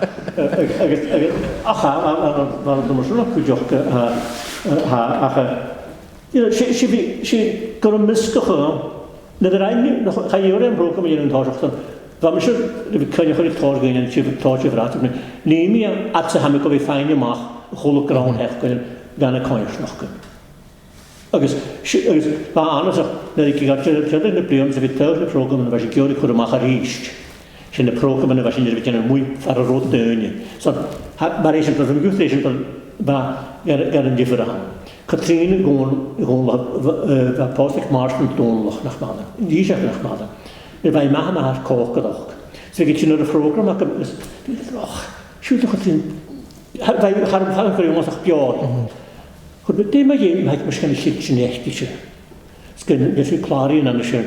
She got a miscoch. Neither I knew, I hear him broke me in Toshton. I'm sure the Conneach Torgain and she would torch of that. Name at the hammock of a fine mach, whole ground half going than a Conneach knocker. Agus honest that he got children the premiums of a third program and was a cure could have reached. She in the program and was in the muy for a road down. So, variation from good station but getting different. Catrin going postic Marston Donloch nach Maden. These are nach Maden. If I man had cockadog. So get you know the program, I can shoot the Catrin. Have for you once a pure. Goed, met die mag je misschien een shitje nechtige. Het is een klarin aan de schoen.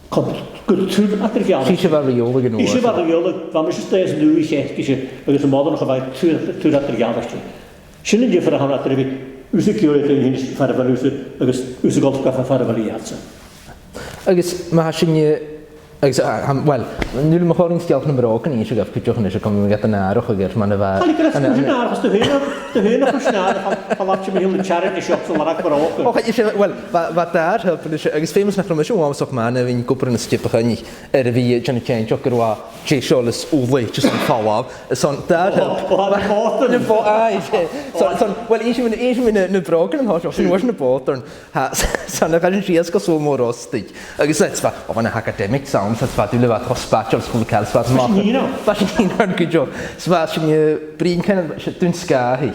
Komt goed terug achter het jaar. Is je wel riolig genoeg? Is je wel riolig? Waarom is het steeds een nieuwe nechtige? We gaan morgen nog een beetje terug achter het jaar. Schillen je voor de hand achter de security in het vervallen, dus golfkaffe vervallen. Agus mae sy'n wel, nid mae chwarae'n stialch yn ymrogan i eisiau gafgydioch yn eisiau gofyn gyda narwch o gyr, mae'n efo... Cali gyda sgwrs yn arwch, os dy hyn o'ch yn siarad, pan fawr ti'n mynd i'n charity shop Col Uarach barog. Wel, fa dar help, agos famous na chromysio wam soch man, fi'n gwybod yn ystip o'ch yn fi jan y change o'ch gyrwa jesio lys wli, jyst yn fawaf. Son, dar help... O, ha'n bod yn... Wel, eisiau mynd yn y brogan yn hosio, sy'n wars yn y bod yn... Son, ag yn sias gos o mor ostig. Agos et, o, fan academic sound, so dwi'n lefad hosbach o'r sgwl cael, so Fashion un o? Fashion un o'n gydio. So sy'n brin cael, dwi'n sga hi.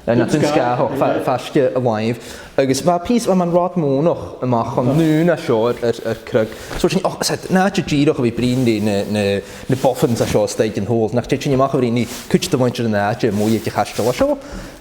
Dwi'n sga ho, fasge alive. Agos fa pys, mae'n rod mwn o'ch ymach, ond nhw'n a sio yr cryg. So sy'n, na ti giro fi brin di, na boffins a sio steig yn hôl. Nach ti'n ymach o brin ni, cwch dy fwynt yn age, mwy eich hastel a sio.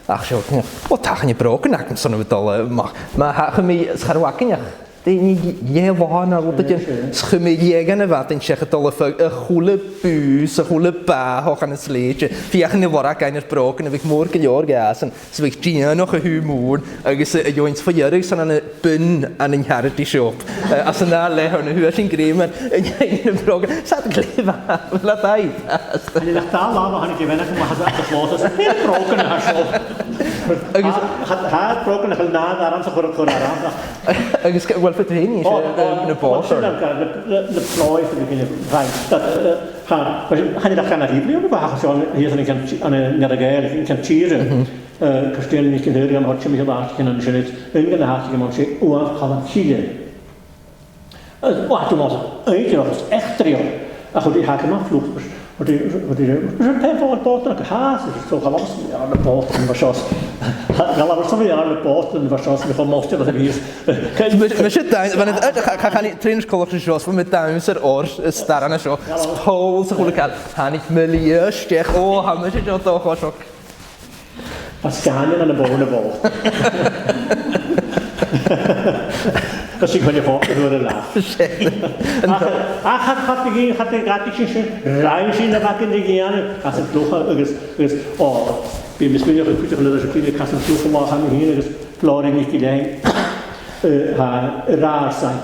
Ach sio, o tach yn y brogan ac yn son o fydol. Mae hach yn mi scharwagyn ach. Dyn ni wan ar ôl dyn schymig yn y fad yn siach y dolaf y chwle bws, y chwle bah o'ch an y sleid. Fi ach yn y Uarach gain yr brog yn y fi'ch môr gylior gas yn sefych gian o'ch y hw mŵn agos y yw'n ffyrig sy'n an y byn an yng Ngharity siop. As yna le hwn y hw sy'n grym yn y brog. Sa'n glif a fel a daid? Yn ydych dal law o hannig i fenach yn wahanol at y fflot. Yn brog yn y siop. Had brog yn y chylnad aran sy'n chwrdd araf. Agos, wel, fydde hyn i eisiau yn y bod. Y ploedd yn y rhaid. Han ydych gan ar hybli o'n y bach o'n hyd yn y Gaelic yn can tir. Cysdion ni'n cynhyri am hotio mi hyl arch yn yn siarad. Yn gan y hati gymon si waf chael yn chile. Dwi'n meddwl, yn o'n echt drio. A chwyd i hag yma fflwch. Mae'n pen fawr bod yn y has. So chael os ar y bod yn fysios. Gael ar ysgrifennu ar y bod yn fysios. Mae'n mostio fath y byd. Mae eisiau dawn, chan i trin colwch yn sios, mae'n dawn sy'r o'r star yn y sio. Spôl sy'n chwle cael, hannig mylia, stiech, o, ham eisiau dod o'ch o sioc. A sganion yn y bôn y bol. Cos sy'n gwneud ffog yn hwyr y laff. A chad i gati sy'n rhaid sy'n y fag yn ei gian. Cas yn glwch agos, o, fi'n misgwynio chi'n cwtioch yn ydych chi'n cas yn glwch yn wach am ei hun agos florin i'ch gilein. Yr arsau,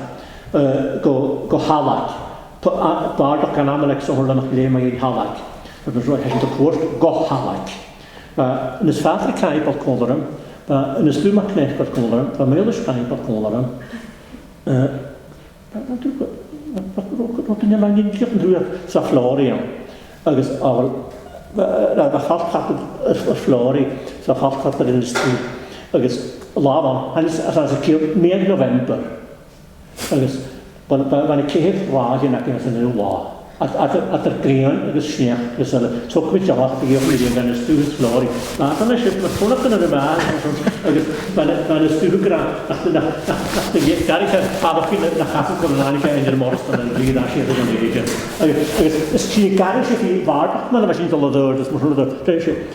go halag. Bardoch gan amlec so hwrdd amach le mae i'n halag. Mae'n rhoi hesyn y cwrs, go halag. Yn ysfathri cael bod Col Uarach, yn ysgrif mae Conneach bod Col Uarach, mae ysgrif cael bod Col Uarach. Rwy'n ymlaen i'n gych yn drwy'r sa fflori iawn. Agos, mae ffalt capel y fflori, sa ffalt capel yn ysgrif. Agos, lafon, hannes y cyr 9 November. Agos, mae'n cehyd rhaid yn ac yn y la. At yr grian agos sniach, agos ar y twcwyd jalach i gyfnod i'n gan ysgrif fflori. Mae hwnna'n mae ffwnach yn yr yma, agos mae'n ysgrif gran, nach dy gari cael pafach i'n nach chaffel gwrna'n i cael un o'r morst yn y bryd a sy'n yn ei eidyn. Agos, sy'n gari sy'n fi farbach ma'n yma sy'n dod o ddod, ys mwyn ddod,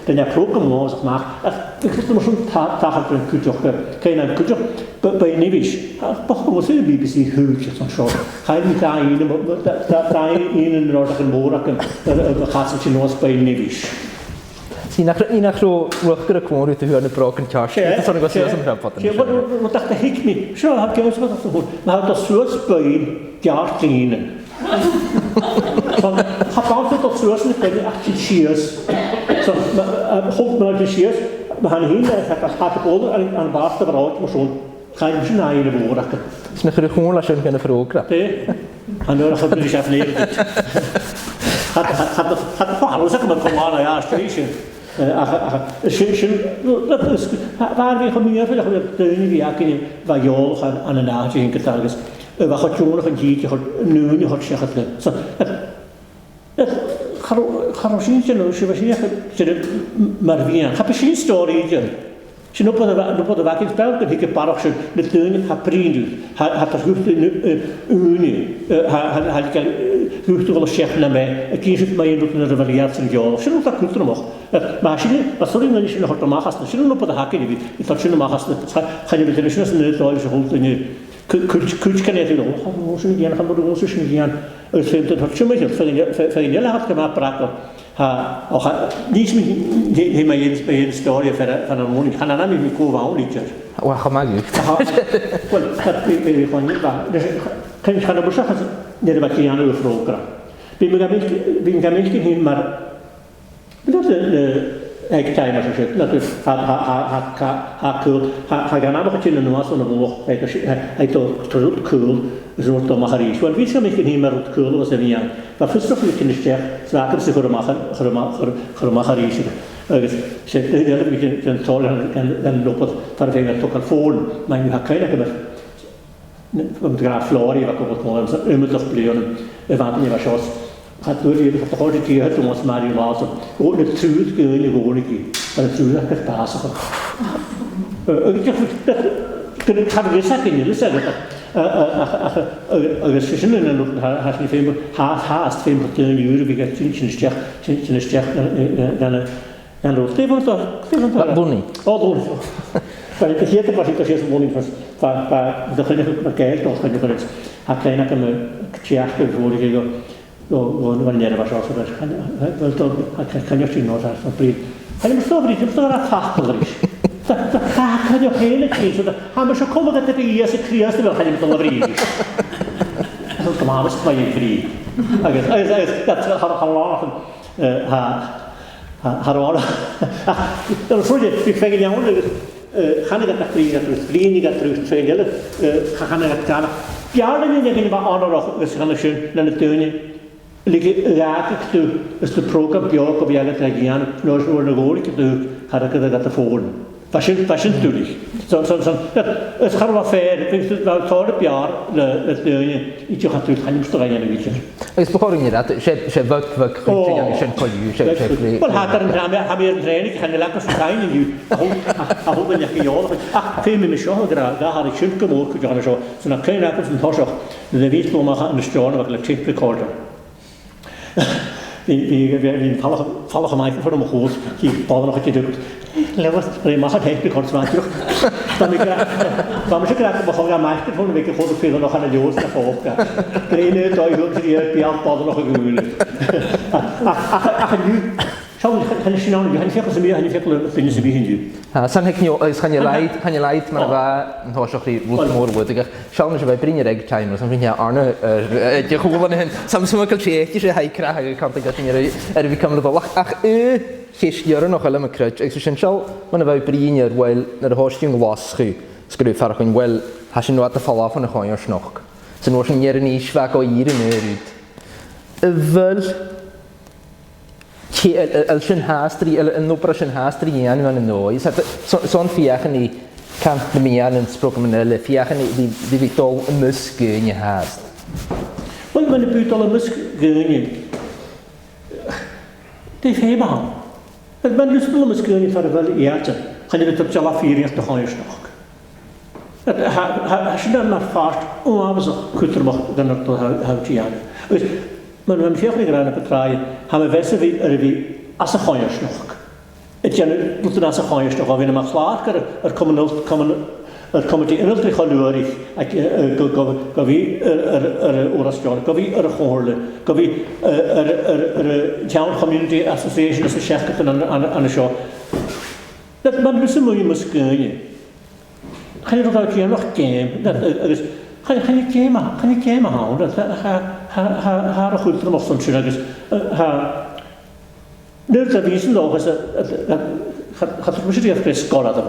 dyn i'n plwg yn mwyn o'ch mach, ac ys mwyn tach ar bryn cwtioch, cael ein cwtioch, by'n nifis, boch yn mwyn BBC hwyd sy'n sio, cael mi da un yn yr ordach yn môr ac yn y chas sy'n nos by'n nifis. Sy'n nach rho rwch gyda cwmwr wyth y hwyr yn y brog yn charge. That's o'n gosod yn rhywbeth yn siarad. Mae'n dach da hig mi. Sio, haf gymys fod yn hwyr. Mae hawdd o sŵs by'n diar drin. Ha bawnt o sŵs yn y by'n ac yn sias. Hwnt mae'n yn sias. Mae hann hyn ac y bod yn bast y farod. Mae sŵn. Chael sy'n na un y fôr ac yn. Sy'n eich rwch lasio yn gan y ffrogra? Han yw'r achos bydd i siaf neb. Had y ffarwys ac yma'n cwmlaen a ystri. Fa'r fi chymryd fel ych dyn i fi ac yn faiolch an y nad i hyn gyda agos. Fach o diwnach yn gyd i'ch nŵn i'ch siach at le. Charw sy'n sy'n nhw sy'n marfian. Chap sy'n stori dyn. Sy'n nwbod y fagin spel yn hig y barach sy'n na dyn ha brin dwi. Ha tas hwft yn uni. Ha di gael hwft o fel o siach na me. A gyn sy'n mae'n rwyd yn y ryfaliad sy'n giol. Sy'n nhw'n cwtr ymwch. Mae sori yn sy'n hwrt o machas na. Sy'n nhw'n nwbod y hagin i fi. I thod sy'n o machas na. Cha'n i fydd sy'n nid oed sy'n hwlt yn cwtch canedd i ddol. Cha'n sy'n gian, cha'n bod yn sy'n gian. Ys ffeim dyn hwrt sy'n mynd. Fydden i lahat gyma bragol. Nis mi hyn mae un stori fan yr mwyn. Han anna mi Ghobhainn i ger. Wel, chom ag yw. Wel, fi chwan i fa. Kan ich aber sagen, der war keine andere Frage. Bin gammeln hin, maar dat ik tijd maar gezegd. Dat ha gaan nog in een was van de woord. Hij tot cool, zo te maken is. Want wie zou ik niet meer tot cool was er niet aan. Maar first of all in de ster, zwakker ze voor maken is. Zegt de hele beetje een tool en loopt van de toch al voor. Maar je gaat kijken maar. Om te gaan Florida, wat komt het maar. Toch blijven. Want je was zoals. Had door die gehoorde die het ons maar die was ook de truut in de woning maar de truut dat passen ik heb gezegd in de zeggen dat seizoen en had niet veel haast veel €10 wie gaat in sterk dan loopt steven toch Bonnie. Doen van het hier was ik dus woning van de genoeg maar kijken toch kan je wel eens had kleiner kan check voor die wanneer was als wel toch kan je zien nog als een brief. En ik stond er toch aan tafel is. Dat kan je hele keer dat hij maar zo komen dat de eerste creatie wel gaan met een brief. Dat kan maar eens bij je brief. Dat gaat lachen. Dan voel je ik vind jou gaan ik dat brief dat vrienden dat terug twee hele gaan ik dat ja dan je geen maar ander is gaan schön naar de tuin. Like raak ik is de program björk of jij dat gaan nou zo een goeie de had ik dat ervoor was natuurlijk zo het gaat wel ver ik vind wel voor het jaar het iets gaat terug gaan niet rijden een beetje Ik begon niet dat je wat je schön pollu wel had er een hebben een training gaan lekker vertrainen nu hoe ben je gejaagd veel meer zo graag daar had ik schön gemaakt gaan zo dan kan je ook een hoog de weet nog maar aan de stroom wat ik tip recorder die vallige maken voor hem goed, die ballen nog een keer doet. Lewis, je mag het heen kort zwaar terug. Dan ik krijg ik gewoon aan mij van een week gewoon veel nog aan de joos naar voren. Trainen, daar je die piat ballen nog een gewone. Ach nu. Zo kan je nou, je gaat ze meer, je gaat vinden ze weer nu. San ik niet, kan je leid, maar waar hoor je die woord more woord. Ik zal eens bij brengen reg timer, dan vind je Arne je gewoon een Samsung kaltje hij krijgt kan ik dat niet wie kan dat lach ach gisteren nog helemaal krutch. Ik zeg zo, wanneer wij brengen wel naar de hosting was schreef haar gewoon wel als je nou te vallen van een gewoon nog. Ze nog een jaar niet zwak al hier in uit. Wel Elschen haastri, een operation haastri aan van een nooi. Zo'n viagen die kan de mealen sprokmenelle viagen die vital een muskeun je haast. Want men de al een muskeun. Die hebben. Het ben dus wel een muskeun van de wel eerste. Gaan je het op zelf 44 gaan je nog. Als je dan maar vast, hebben ze goed mag dan nog tot houdt je aan. Maar we hebben veel gedaan op het draaien. Hebben we weten wie als een gooiers nog. Het jaar doet als een gooiers nog. We maar klaar. Er komen die innerlijke gelurig. Wie orasjon. Wie gehoorde. Wie Town Community Association als een chef aan de show. Dat maar dus moet je misschien. Ga je dat ook hier nog game? Kan je game houden? Haar goed er nog zo'n schön dus nu te weten nog is gaat het misschien even Craoladh doen.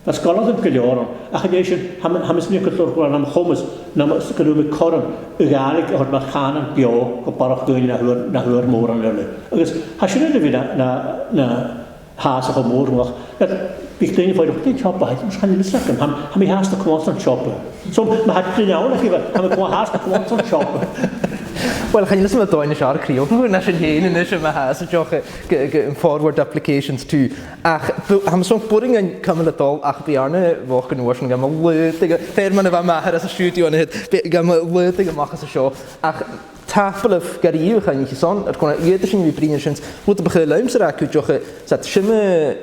Dat Craoladh heb geleerd. Ach je hebben ze niet gehoord waar nam Ghobhainn nam ze kunnen met korn Gaelic of met gaan en bio op park doen naar hoor morgen lullen. Dus als je nu weer naar haast of morgen mag ik denk voor de choppen het misschien niet zeggen hem haast de constant choppen zo maar het nou dat je hem gewoon haast de constant choppen Wel gaan jullie met een jaar creëren naar zijn heen en zijn haast toch forward applications to ach hem zo'n pudding en kan het al ach bijna wochen waschen gaan maar leuk firmen van maken als een studio en het gaan maar leuk maken ze zo ach tafel of carrière gaan je zo het kon je dus in wie vriendjes moet beginnen luisteren kun je zat schimme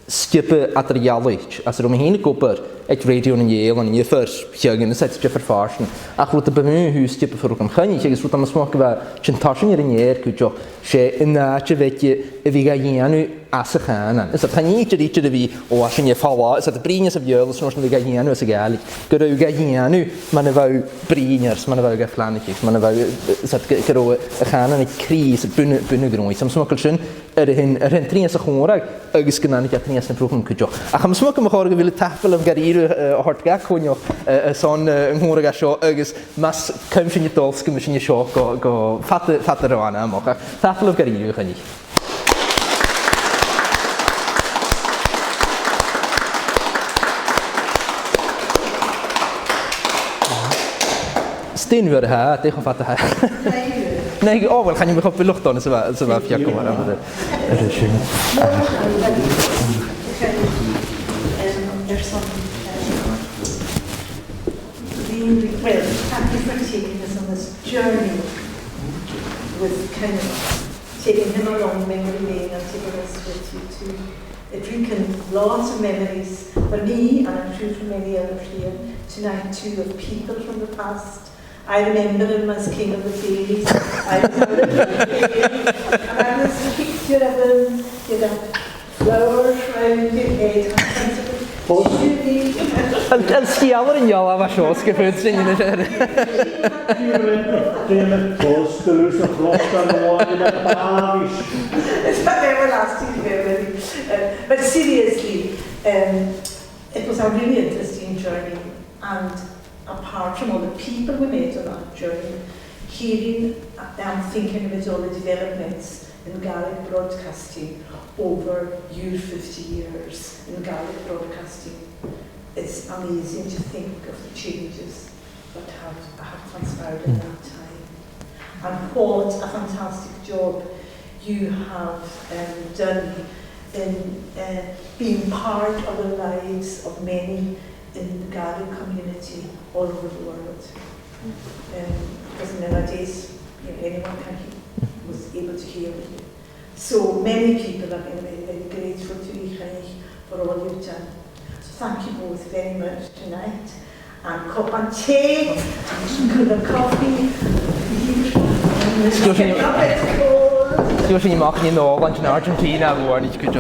skippen materiaal als er omheen kopen radio yn Yale yn ffyrs chiagin ys eto verfarschen. Ach rwyd y bymyn hwys tipa ffyrwg am Coinneach agos rwyd am ysmwg gyda sy'n tarsin i'r nyer gwydjo se yna ti fedge y fi gael ianw as y chanan. Ys at hynny ti rydw fi o asyn i ffala ys at y brin ys y fiol ys nos na fi gael ianw ys y Gaelic. Gyda yw gael ianw ma'n efo briners, ma'n efo gael flanigig, ma'n efo ys at gyda y chanan i cris y bwnnw grwys. Am smwg sy'n yr hyn trias y chwrag agos gyda ni gael trias na brwch yn cwydjo. Ach am smwg am y chwrag y fili tapel am garir o hort gael cwnio y son yng ngwrag a sio agos mas cym sy'n i dolsg ym sy'n i sio go fatter o anna am och. Tapel am garir yw chynnig. Styn fyr ha, dech o'n fatt ha. Nej, wel, kan je me op de lucht dan, zo wel via komen. There's some well, thank you for taking us on this journey with kind of taking him along memory lane and taking us with you to drinking lots of memories for me, and I'm sure for many others here tonight too, of people from the past. I remember him as king of the fairies. I remember him, and I was a picture of him, you know, flowers round your head. En schialer in jou was zo gebeurd zijn in de zin. It's an everlasting memory. But seriously, it was a really interesting journey, and apart from all the people we met on that journey, hearing and thinking about all the developments in Gaelic broadcasting over your 50 years in Gaelic broadcasting, it's amazing to think of the changes that have transpired in that time. And what a fantastic job you have done in being part of the lives of many in the Gaelic community all over the world. Because nowadays, anyone was able to hear you. So many people have been very, very grateful to you, Conneach, for all you've done. So thank you both very much tonight. And cup and tea, and a coffee. Excuse me, you machen in Norway and Argentina, wo nicht gut.